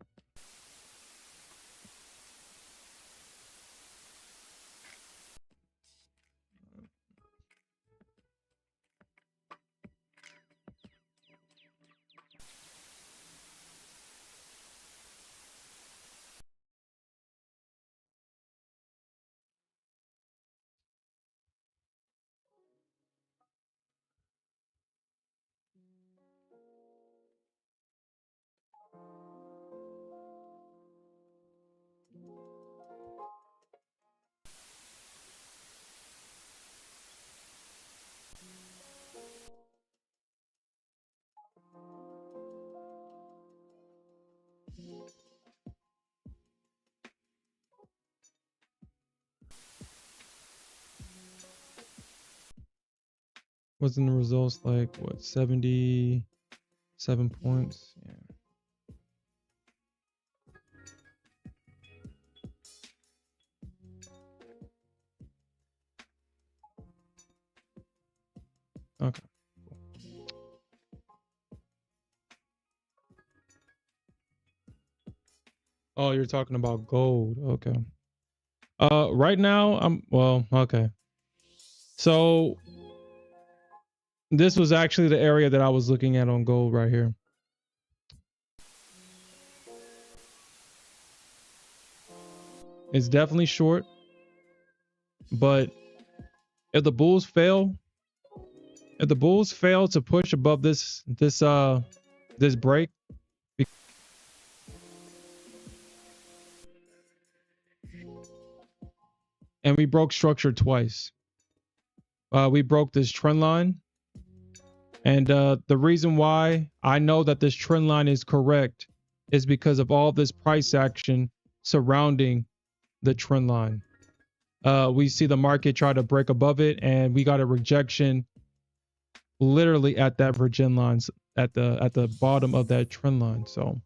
Wasn't the results like what, 77 points? Yeah. Okay. Oh, you're talking about gold. Okay. Right now, okay. So this was actually the area that I was looking at on gold right here. It's definitely short, but if the bulls fail, to push above this break, and we broke structure twice. We broke this trend line, and the reason why I know that this trend line is correct is because of all this price action surrounding the trend line. We see the market try to break above it, and we got a rejection literally at that Virgin lines at the bottom of that trend line. So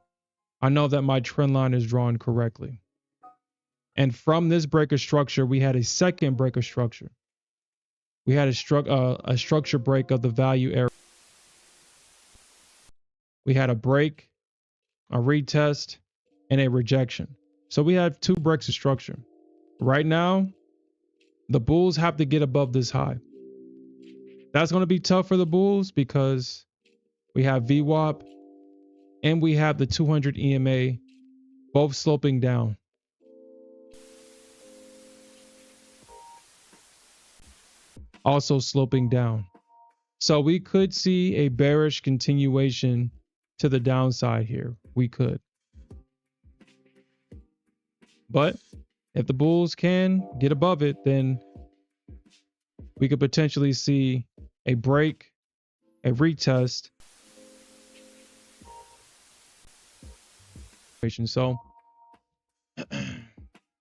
I know that my trend line is drawn correctly. And from this break of structure, we had a second break of structure. We had a structure break of the value area. We had a break, a retest, and a rejection. So we have two breaks of structure. Right now, the bulls have to get above this high. That's going to be tough for the bulls because we have VWAP and we have the 200 EMA both sloping down. Also sloping down. So we could see a bearish continuation to the downside here. We could. But if the bulls can get above it, then we could potentially see a break, a retest. So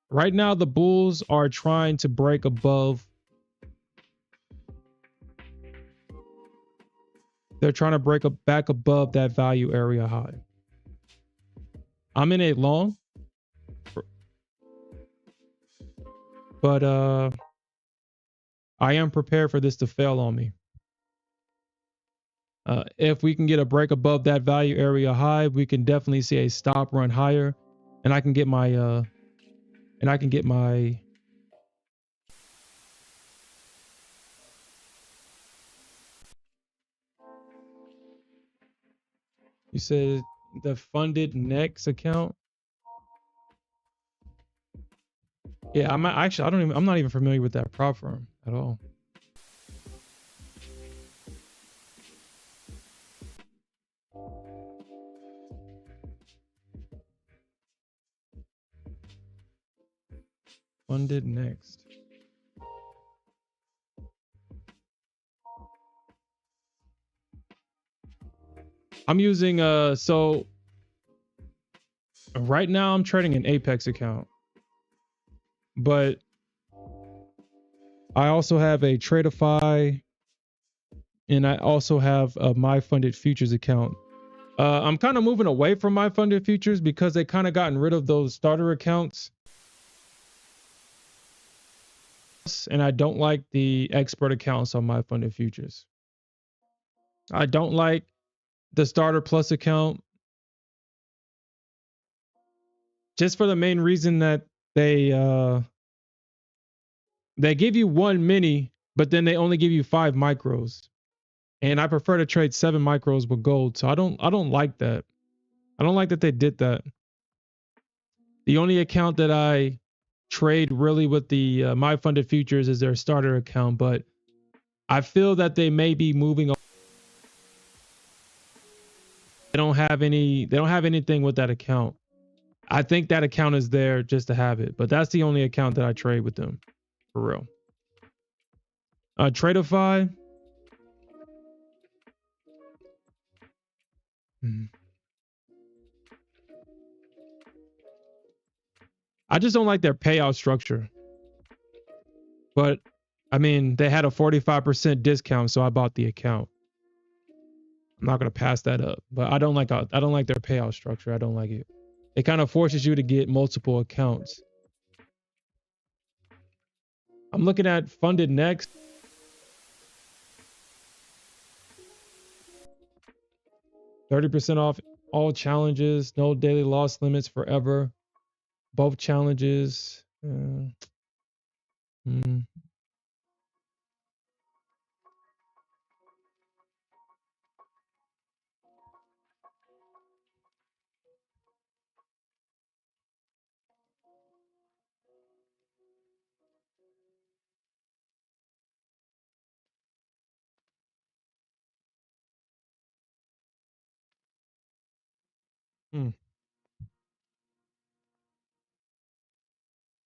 right now the bulls are trying to break above. They're trying to break back above that value area high. I'm in a long, but I am prepared for this to fail on me. If we can get a break above that value area high, we can definitely see a stop run higher, and I can get my You said the funded next account. Yeah, I'm not even familiar with that prop firm at all. Funded next. I'm using so right now I'm trading an Apex account, but I also have a Tradeify, and I also have a My Funded Futures account. I'm kind of moving away from My Funded Futures because they kind of gotten rid of those starter accounts, and I don't like the expert accounts on My Funded Futures. I don't like the starter plus account just for the main reason that they give you one mini, but then they only give you 5 micros. And I prefer to trade 7 micros with gold. So I don't like that. I don't like that they did that. The only account that I trade really with the My Funded Futures is their starter account, but I feel that they may be moving on. They don't have anything with that account. I think that account is there just to have it, but that's the only account that I trade with them for real. Tradeify. I just don't like their payout structure. But I mean, they had a 45% discount, so I bought the account. I'm not gonna pass that up. But I don't like their payout structure. I don't like it. It kind of forces you to get multiple accounts. I'm looking at funded next. $30% off all challenges, no daily loss limits forever. Both challenges. Mm, hmm.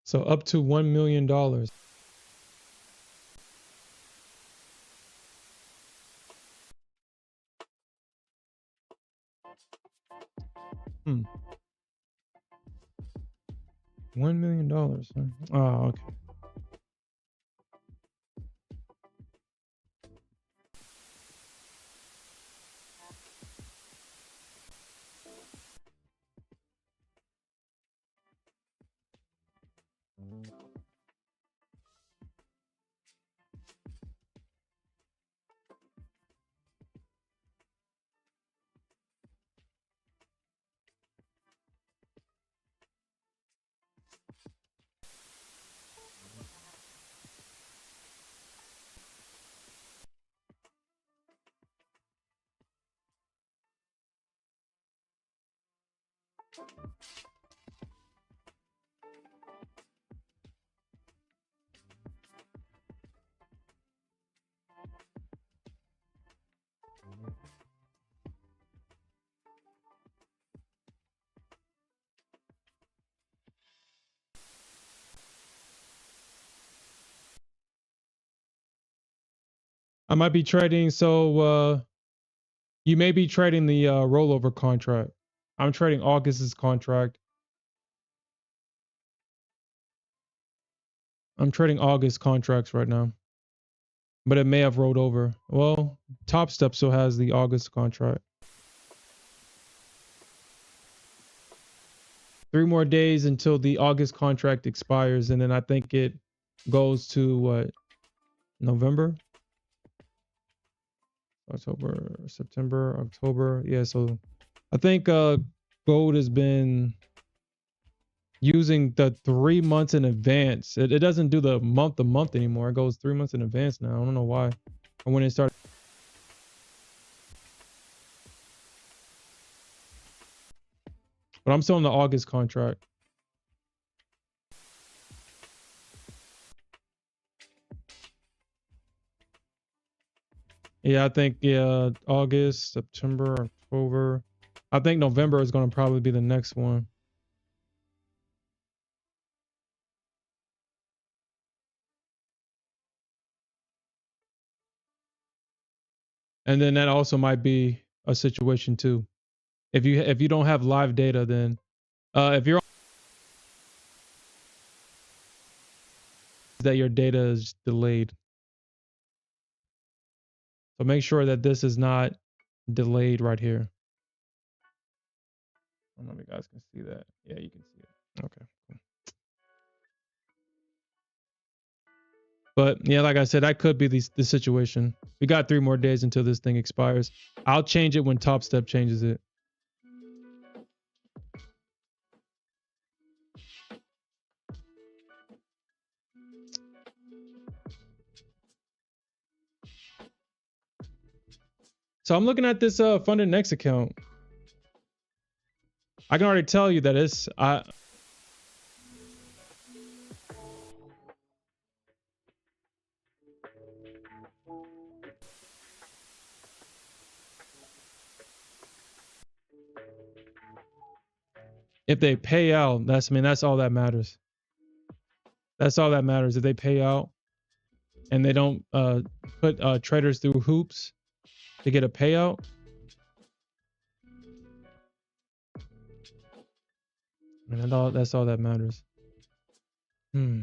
So up to $1 million. Hmm. $1 million. Huh? Oh, okay. I might be trading. So you may be trading the rollover contract. I'm trading August's contract. I'm trading August contracts right now, but it may have rolled over. Well, Top Step still has the August contract. 3 more days until the August contract expires, and then I think it goes to what, November, October, September, October. Yeah, so I think gold has been using the 3 months in advance. It doesn't do the month to month anymore. It goes 3 months in advance now. I don't know why. And when it started, but I'm still in the August contract. Yeah, I think August, September, October. I think November is going to probably be the next one. And then that also might be a situation too. If you don't have live data, then if you're that your data is delayed. So make sure that this is not delayed right here. I don't know if you guys can see that. Yeah, you can see it. Okay. Cool. But yeah, like I said, that could be the situation. We got 3 more days until this thing expires. I'll change it when Top Step changes it. So I'm looking at this Funded Next account. I can already tell you that it's if they pay out, that's all that matters. That's all that matters. If they pay out and they don't put traders through hoops to get a payout, and that's all that matters. Hmm.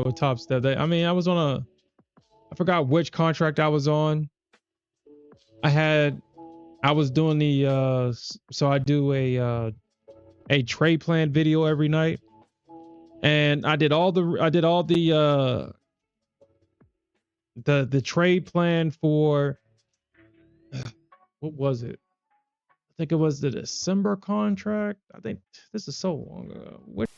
With Top Step, I was on I forgot which contract I was on. I was doing the so I do a trade plan video every night, and I did all the the trade plan for what was it? I think it was the December contract. I think this is so long ago. What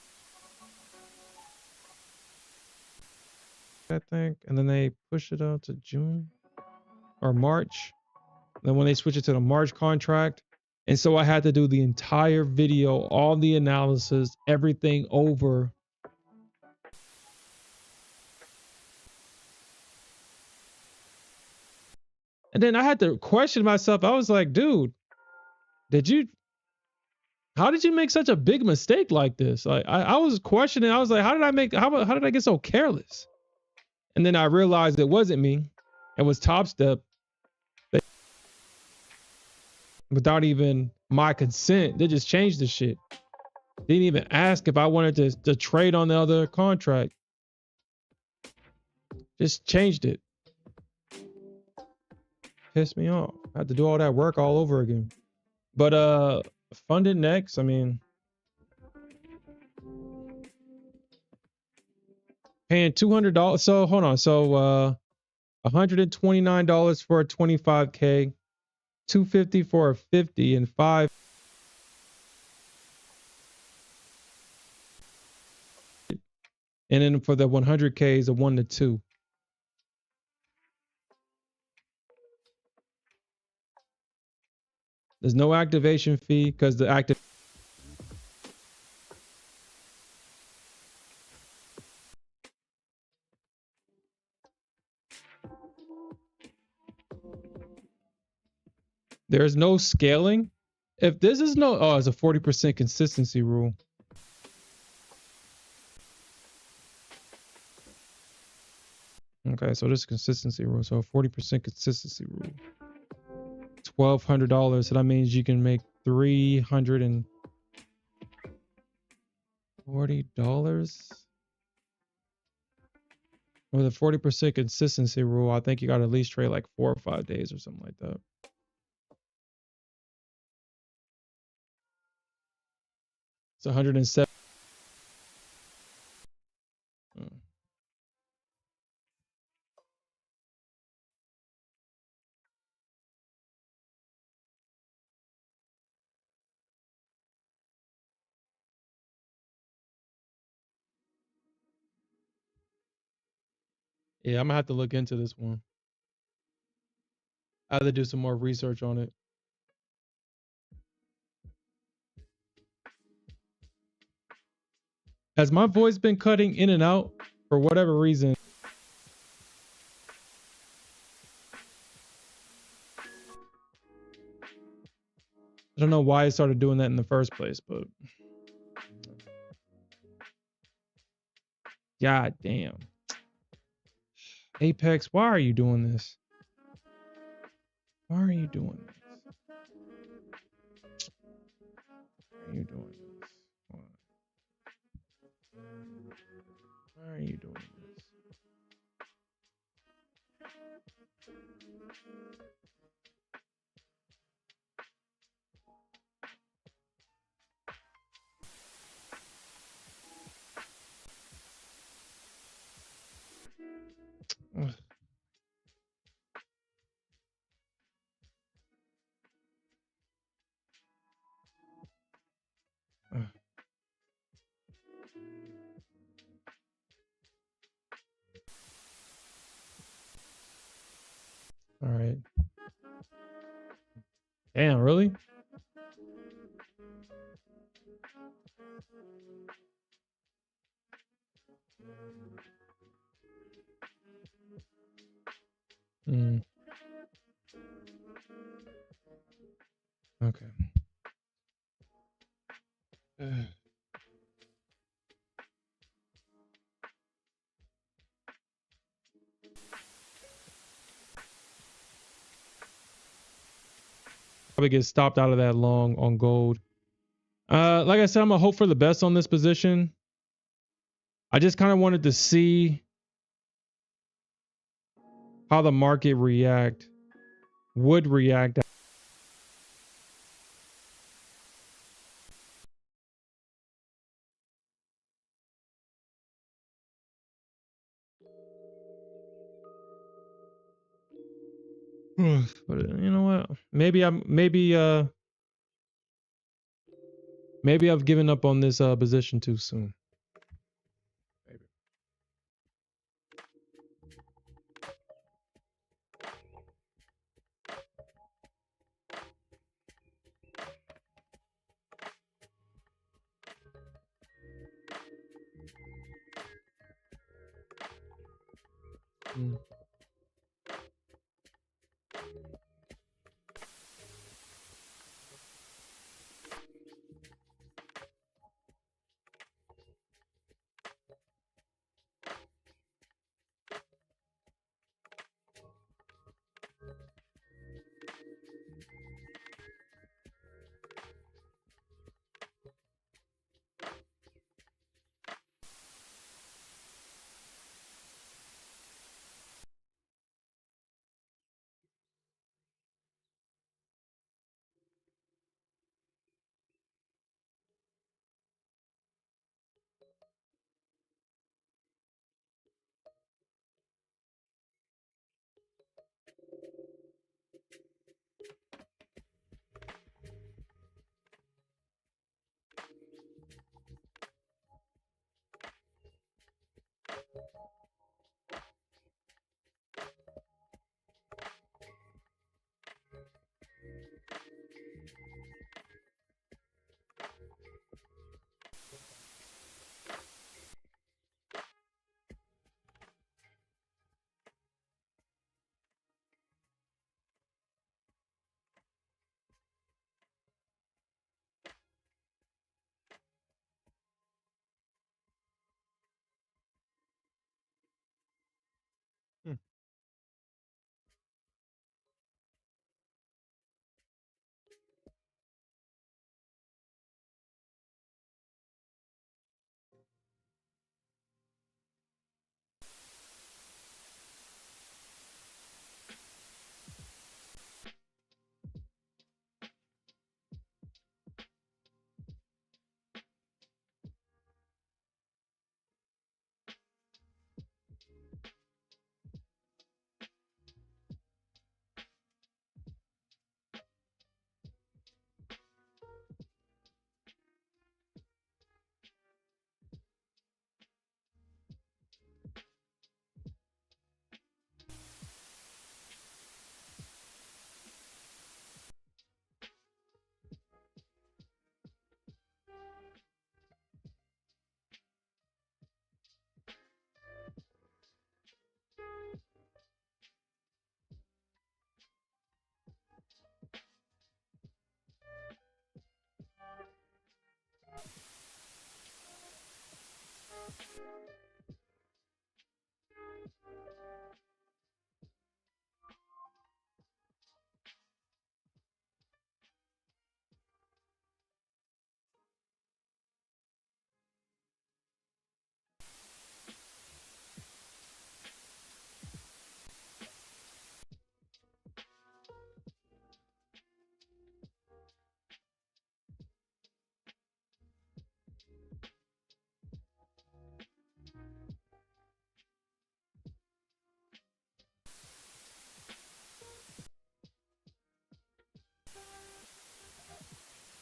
I think, and then they pushed it out to June or March. Then when they switched it to the March contract, and so I had to do the entire video, all the analysis, everything over. And then I had to question myself. I was like, dude, how did you make such a big mistake like this? Like I was questioning. I was like, how did I get so careless? And then I realized it wasn't me. It was Top Step. Without even my consent, they just changed the shit. Didn't even ask if I wanted to trade on the other contract. Just changed it. Pissed me off. I had to do all that work all over again. But funded next, I mean, paying $200. So hold on. So $129 for a 25K, $250 for a 50, and five. And then for the 100K is a 1 to 2. There's no activation fee because the active. There's no scaling. If this is it's a 40% consistency rule. Okay, so this is consistency rule. So 40% consistency rule. $1,200. So that means you can make $340. With a 40% consistency rule, I think you got to at least trade like 4 or 5 days or something like that. It's 107. Yeah, I'm gonna have to look into this one. I have to do some more research on it. Has my voice been cutting in and out for whatever reason? I don't know why I started doing that in the first place, but god damn. Apex, why are you doing this? Why are you doing this? Why are you doing this? Why are you doing this? Ugh. Ugh. All right. Damn, really? Mm. Okay. Ugh. Probably get stopped out of that long on gold. Like I said, I'm gonna hope for the best on this position. I just kind of wanted to see how the market would react. But you know what? Maybe I've given up on this position too soon. Maybe. Mm. Hmm.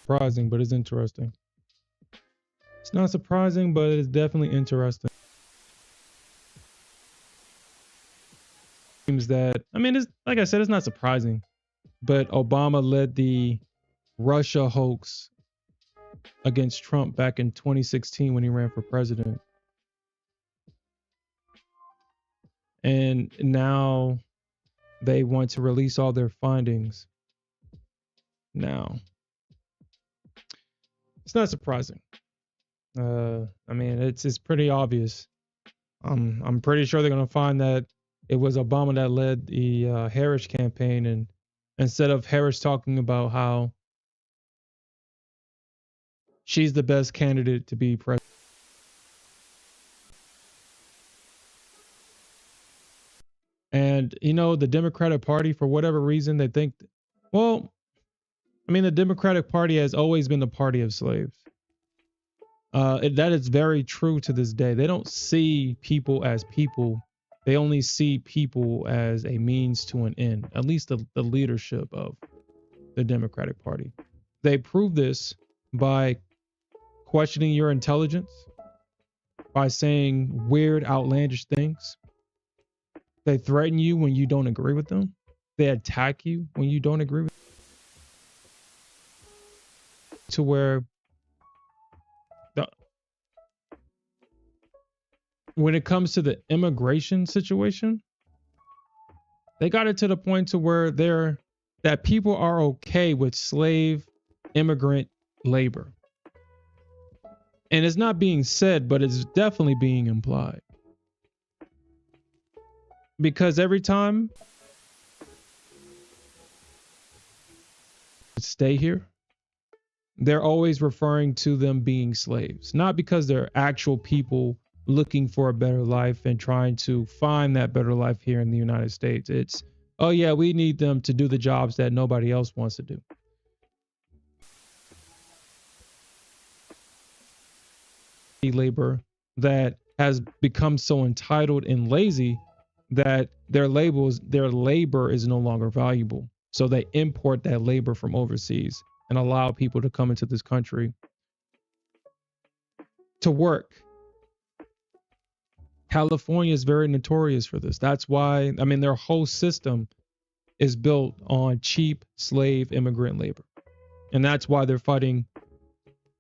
Surprising, but it's interesting. It's not surprising, but it's definitely interesting. Seems that it's like I said, it's not surprising, but Obama led the Russia hoax against Trump back in 2016 when he ran for president. And now they want to release all their findings. Now, it's not surprising. It's pretty obvious. I'm pretty sure they're gonna find that it was Obama that led the Harris campaign, and instead of Harris talking about how she's the best candidate to be president. And the Democratic Party, for whatever reason, they think, well, the Democratic Party has always been the party of slaves. That is very true to this day. They don't see people as people. They only see people as a means to an end, at least the leadership of the Democratic Party. They prove this by questioning your intelligence, by saying weird, outlandish things. They threaten you when you don't agree with them. They attack you when you don't agree with them. To where when it comes to the immigration situation, they got it to the point to where that people are okay with slave immigrant labor. And it's not being said, but it's definitely being implied. Because every time they stay here, they're always referring to them being slaves, not because they're actual people looking for a better life and trying to find that better life here in the United States. It's, oh yeah, we need them to do the jobs that nobody else wants to do. Labor that has become so entitled and lazy that their labor is no longer valuable. So they import that labor from overseas and allow people to come into this country to work. California is very notorious for this. That's why, I mean, their whole system is built on cheap slave immigrant labor. And that's why they're fighting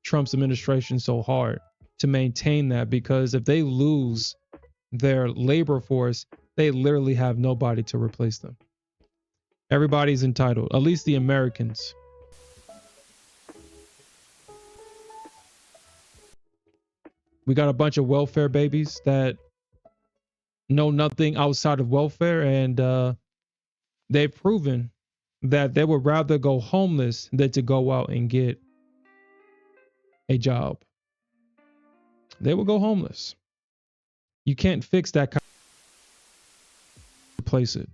Trump's administration so hard to maintain that, because if they lose their labor force, they literally have nobody to replace them. Everybody's entitled, at least the Americans. We got a bunch of welfare babies that know nothing outside of welfare, and they've proven that they would rather go homeless than to go out and get a job. They will go homeless. You can't fix that kind of replace it.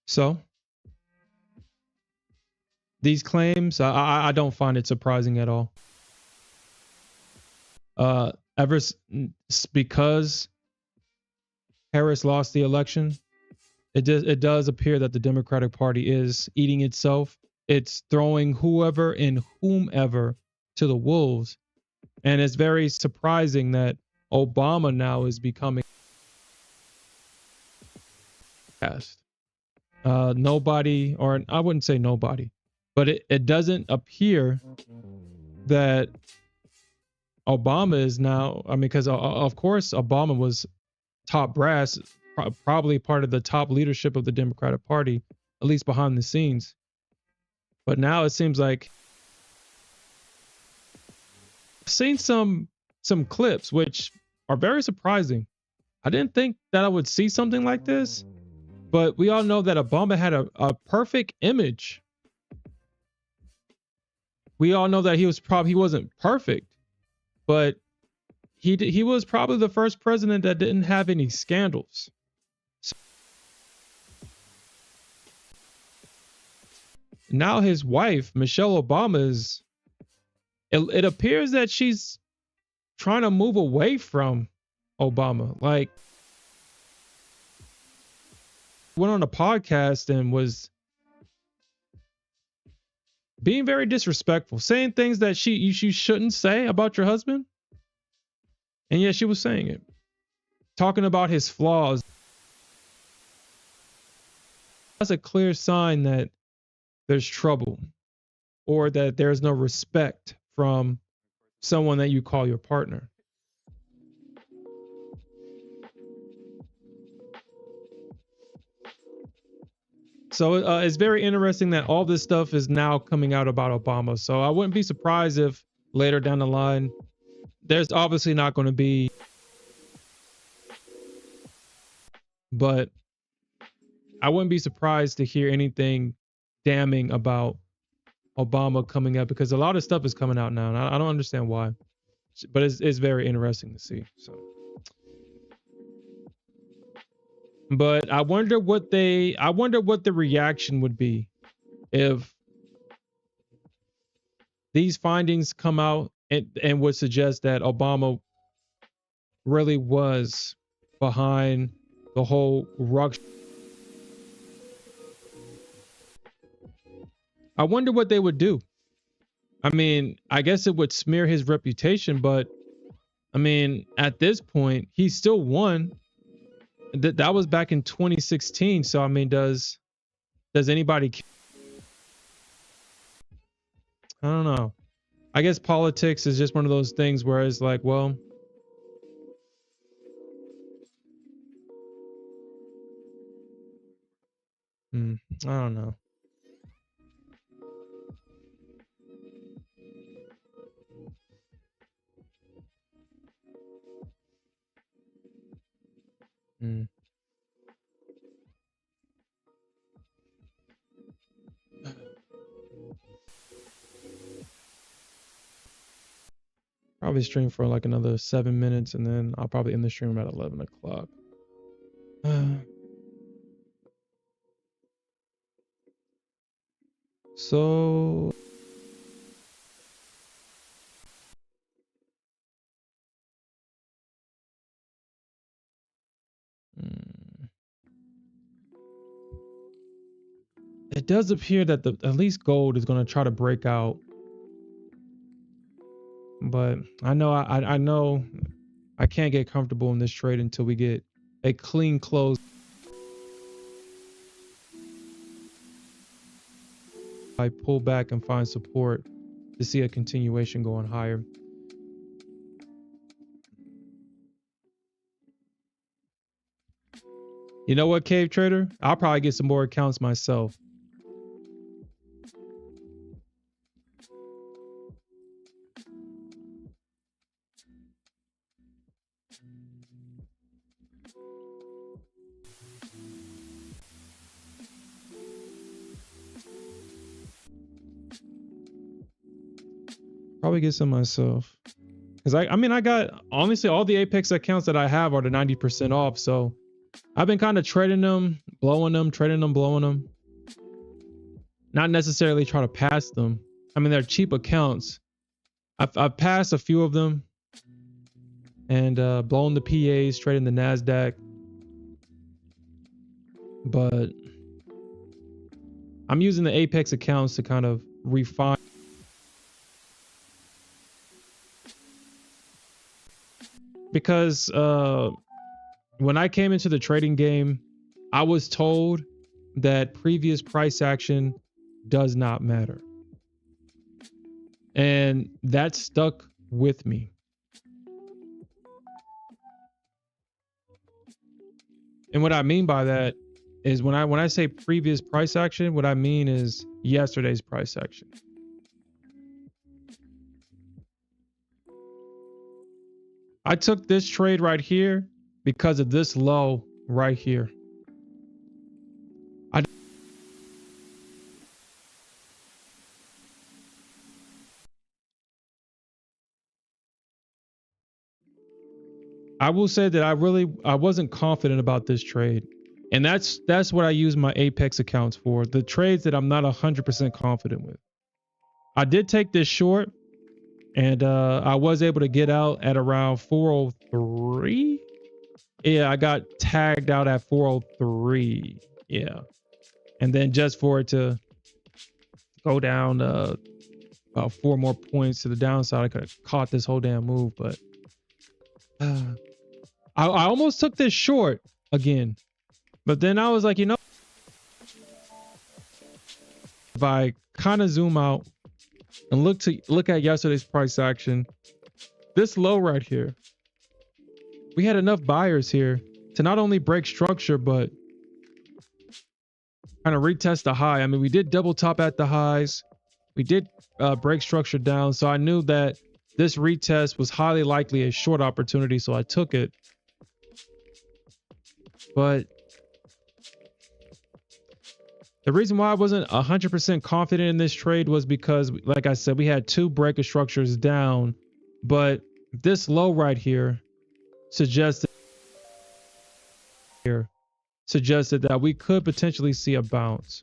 So these claims, I don't find it surprising at all. Because Harris lost the election, it does appear that the Democratic Party is eating itself. It's throwing whoever and whomever to the wolves. And it's very surprising that Obama now is becoming cast. Nobody, or I wouldn't say nobody, but it doesn't appear that Obama is now, I mean, because of course Obama was top brass, probably part of the top leadership of the Democratic Party, at least behind the scenes. But now it seems like I've seen some clips which are very surprising. I didn't think that I would see something like this, but we all know that Obama had a perfect image. We all know that he wasn't perfect, but he was probably the first president that didn't have any scandals. So now his wife, Michelle Obama, it appears that she's trying to move away from Obama. Like, went on a podcast and was being very disrespectful, saying things that you shouldn't say about your husband. And yet she was saying it, talking about his flaws. That's a clear sign that there's trouble, or that there's no respect from someone that you call your partner. So it's very interesting that all this stuff is now coming out about Obama. So I wouldn't be surprised if later down the line, there's obviously not going to be, but I wouldn't be surprised to hear anything damning about Obama coming up, because a lot of stuff is coming out now, and I don't understand why, but it's very interesting to see. So, but I wonder what the reaction would be if these findings come out and would suggest that Obama really was behind the whole rush. I wonder what they would do. I mean, I guess it would smear his reputation, but I mean, at this point, he still won. That was back in 2016. So I mean, does anybody? I don't know. I guess politics is just one of those things where it's like, well, I don't know. Mm. Probably stream for like another 7 minutes, and then I'll probably end the stream at 11 o'clock. So it does appear that at least gold is going to try to break out, but I know I know I can't get comfortable in this trade until we get a clean close. I pull back and find support to see a continuation going higher. You know what, Cave Trader? I'll probably get some more accounts myself. Probably get some myself. Because I mean, I got, honestly, all the Apex accounts that I have are the 90% off. So I've been kind of trading them, blowing them, trading them, blowing them. Not necessarily trying to pass them. I mean, they're cheap accounts. I've passed a few of them and blown the PAs, trading the Nasdaq. But I'm using the Apex accounts to kind of refine. Because when I came into the trading game, I was told that previous price action does not matter. And that stuck with me. And what I mean by that is when I say previous price action, what I mean is yesterday's price action. I took this trade right here because of this low right here. I will say that I wasn't confident about this trade. And that's what I use my Apex accounts for. The trades that I'm not 100% confident with. I did take this short and I was able to get out at around 403. Yeah, I got tagged out at 403. Yeah. And then just for it to go down about 4 more points to the downside, I could have caught this whole damn move, but I almost took this short again. But then I was like, you know, if I kind of zoom out and look at yesterday's price action, this low right here, we had enough buyers here to not only break structure, but kind of retest the high. I mean, we did double top at the highs. We did break structure down. So I knew that this retest was highly likely a short opportunity. So I took it. But the reason why I wasn't 100% confident in this trade was because, like I said, we had 2 breaker structures down, but this low right here suggested that we could potentially see a bounce.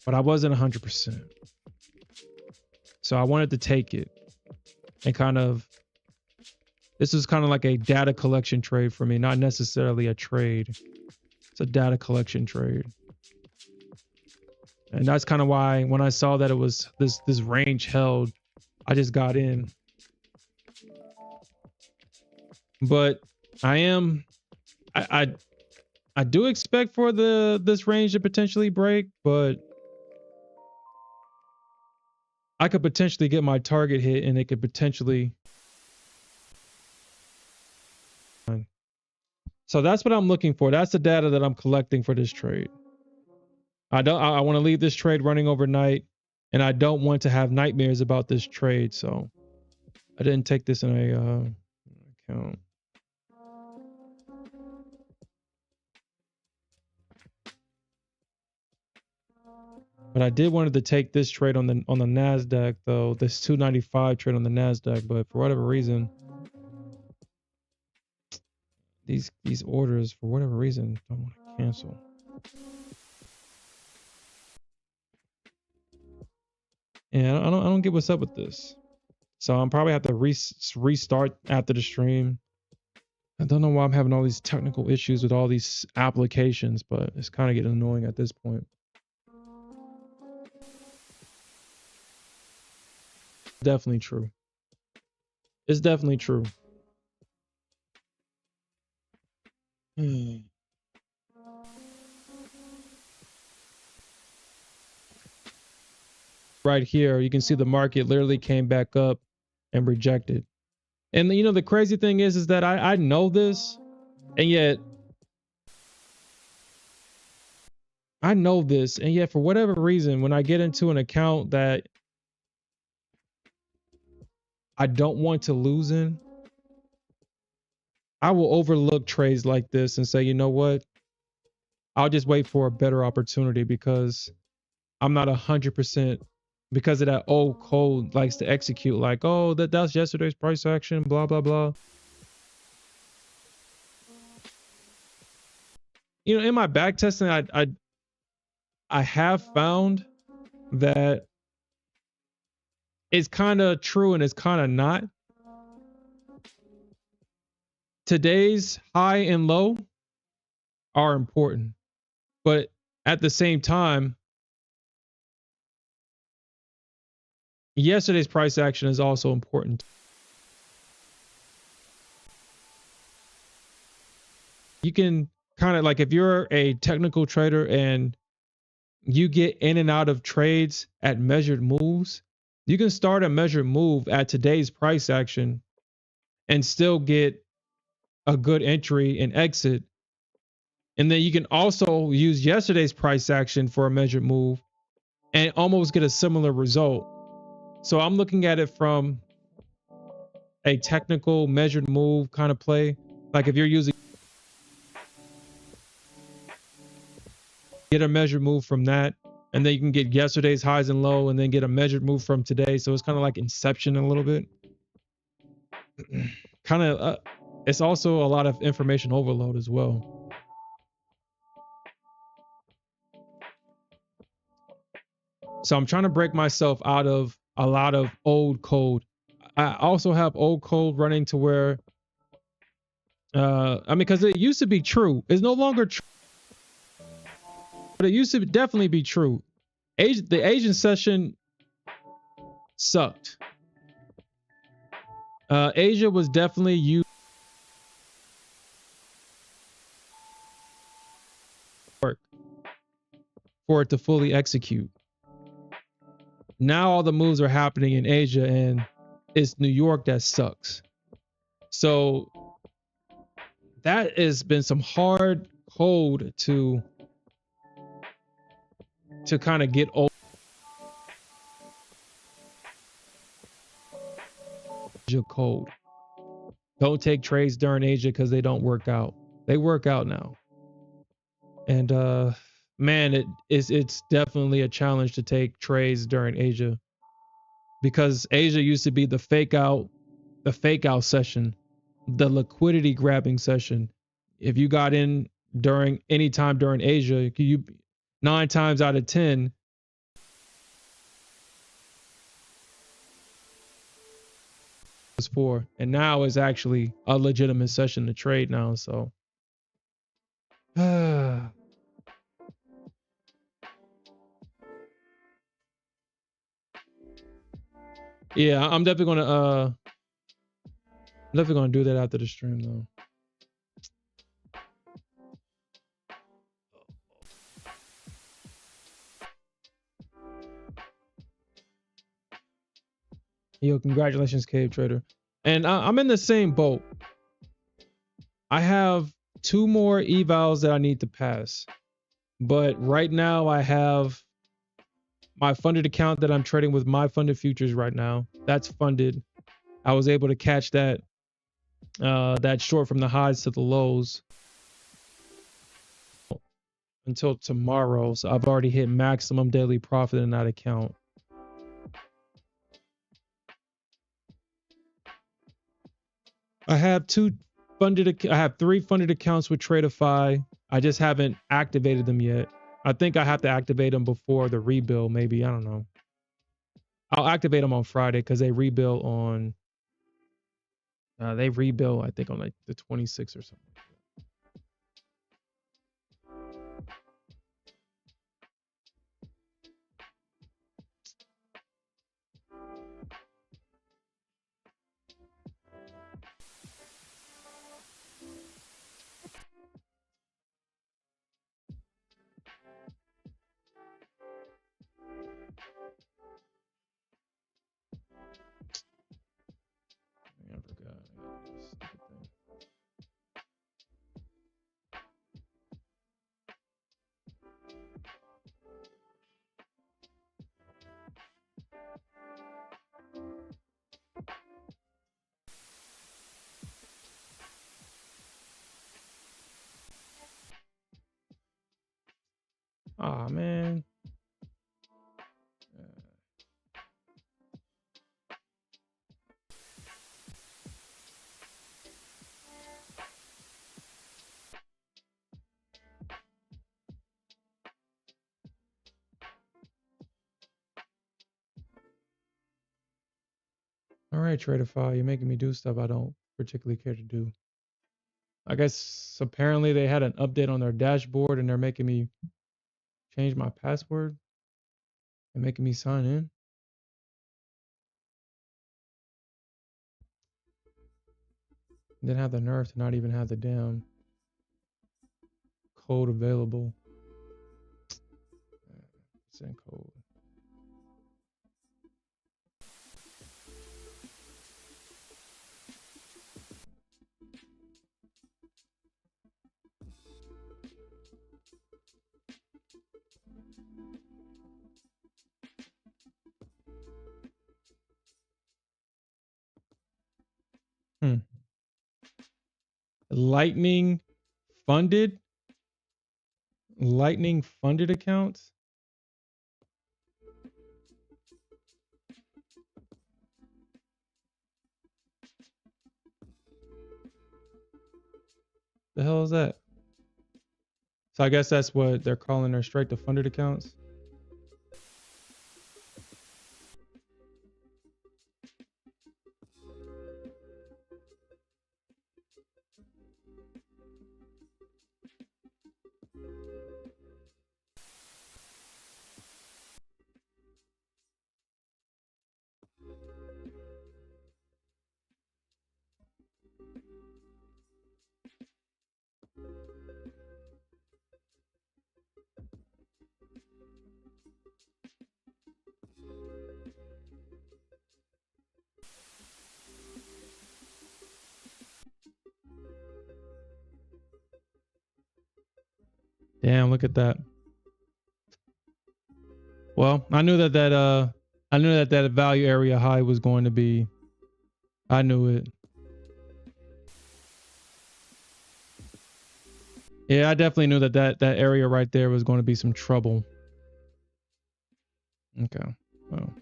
But I wasn't 100%. So I wanted to take it and this is kind of like a data collection trade for me, not necessarily a trade. It's a data collection trade. And that's kind of why when I saw that it was this range held, I just got in. But I do expect for this range to potentially break, but I could potentially get my target hit and it could potentially. So that's what I'm looking for. That's the data that I'm collecting for this trade. I want to leave this trade running overnight, and I don't want to have nightmares about this trade. So I didn't take this in a account. But I did wanted to take this trade on the Nasdaq though, this 295 trade on the Nasdaq, but for whatever reason, these orders for whatever reason don't want to cancel. And I don't get what's up with this. So I'm probably have to restart after the stream. I don't know why I'm having all these technical issues with all these applications, but it's kind of getting annoying at this point. Definitely true. It's definitely true. Right here, you can see the market literally came back up and rejected. And you know, the crazy thing is that I know this, and yet for whatever reason, when I get into an account that I don't want to lose in, I will overlook trades like this and say, you know what? I'll just wait for a better opportunity because I'm not 100% because of that old code likes to execute like, oh, that's yesterday's price action, blah, blah, blah. You know, in my back testing, I have found that it's kind of true and it's kind of not. Today's high and low are important, but at the same time, yesterday's price action is also important. You can kind of like, if you're a technical trader and you get in and out of trades at measured moves, you can start a measured move at today's price action and still get a good entry and exit. And then you can also use yesterday's price action for a measured move and almost get a similar result. So I'm looking at it from a technical measured move kind of play. Like if you're using, get a measured move from that, and then you can get yesterday's highs and low and then get a measured move from today. So it's kind of like Inception a little bit. Kind of, it's also a lot of information overload as well. So I'm trying to break myself out of a lot of old code. I also have old code running to where, I mean, because it used to be true. It's no longer true, but it used to definitely be true. The Asian session sucked. Asia was definitely used for it to fully execute. Now all the moves are happening in Asia, and it's New York that sucks. So that has been some hard code to kind of get over. Asia code. Don't take trades during Asia because they don't work out. They work out now. And man, it's definitely a challenge to take trades during Asia, because Asia used to be the fake out session, the liquidity grabbing session. If you got in during any time during Asia, you 9 times out of 10 was for, and now it's actually a legitimate session to trade now. So, yeah, I'm definitely gonna do that after the stream though. Yo, congratulations, Cave Trader. And I'm in the same boat. I have 2 more evals that I need to pass. But right now I have my funded account that I'm trading with my funded futures right now. That's funded. I was able to catch that that short from the highs to the lows until tomorrow. So I've already hit maximum daily profit in that account. I have 3 funded accounts with Tradeify. I just haven't activated them yet. I think I have to activate them before the rebuild, maybe. I don't know. I'll activate them on Friday because they rebuild on I think on like the 26th or something. I forgot. Stupid thing. Aw, man. All right, Tradeify, you're making me do stuff I don't particularly care to do. I guess apparently they had an update on their dashboard and they're making me change my password and making me sign in. Didn't have the nerve to not even have the damn code available. Send code. Lightning funded accounts. The hell is that? So I guess that's what they're calling their straight to funded accounts. Damn, look at that. Well, I knew that value area high was going to be. I knew it. Yeah, I definitely knew that area right there was going to be some trouble. Okay. Well.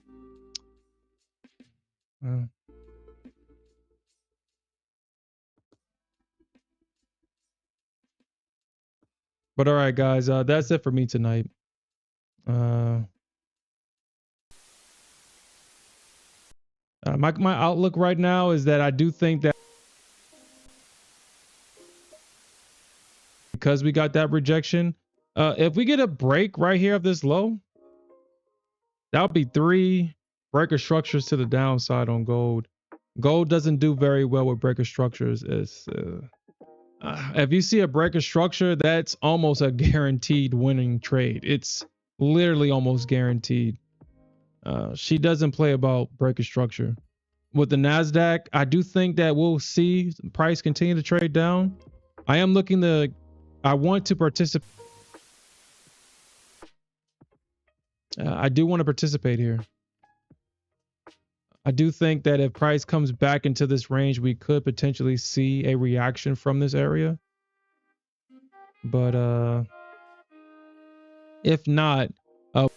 But all right, guys, that's it for me tonight. My outlook right now is that I do think that because we got that rejection, if we get a break right here of this low, that would be 3 breaker structures to the downside on gold. Gold doesn't do very well with breaker structures. If you see a breaker structure, that's almost a guaranteed winning trade. It's literally almost guaranteed. She doesn't play about breaker structure. With the Nasdaq, I do think that we'll see the price continue to trade down. I want to participate. I do want to participate here. I do think that if price comes back into this range, we could potentially see a reaction from this area. But if not, I'll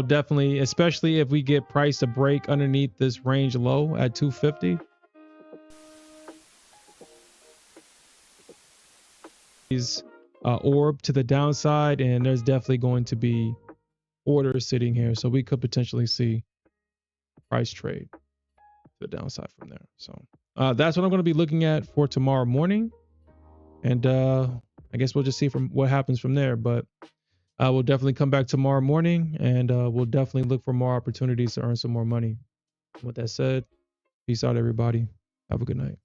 definitely, especially if we get price to break underneath this range low at 250. Orb to the downside, and there's definitely going to be orders sitting here, so we could potentially see price trade to the downside from there. So that's what I'm going to be looking at for tomorrow morning, and I guess we'll just see from what happens from there. But we'll definitely come back tomorrow morning, and we'll definitely look for more opportunities to earn some more money. With that said, peace out, everybody. Have a good night.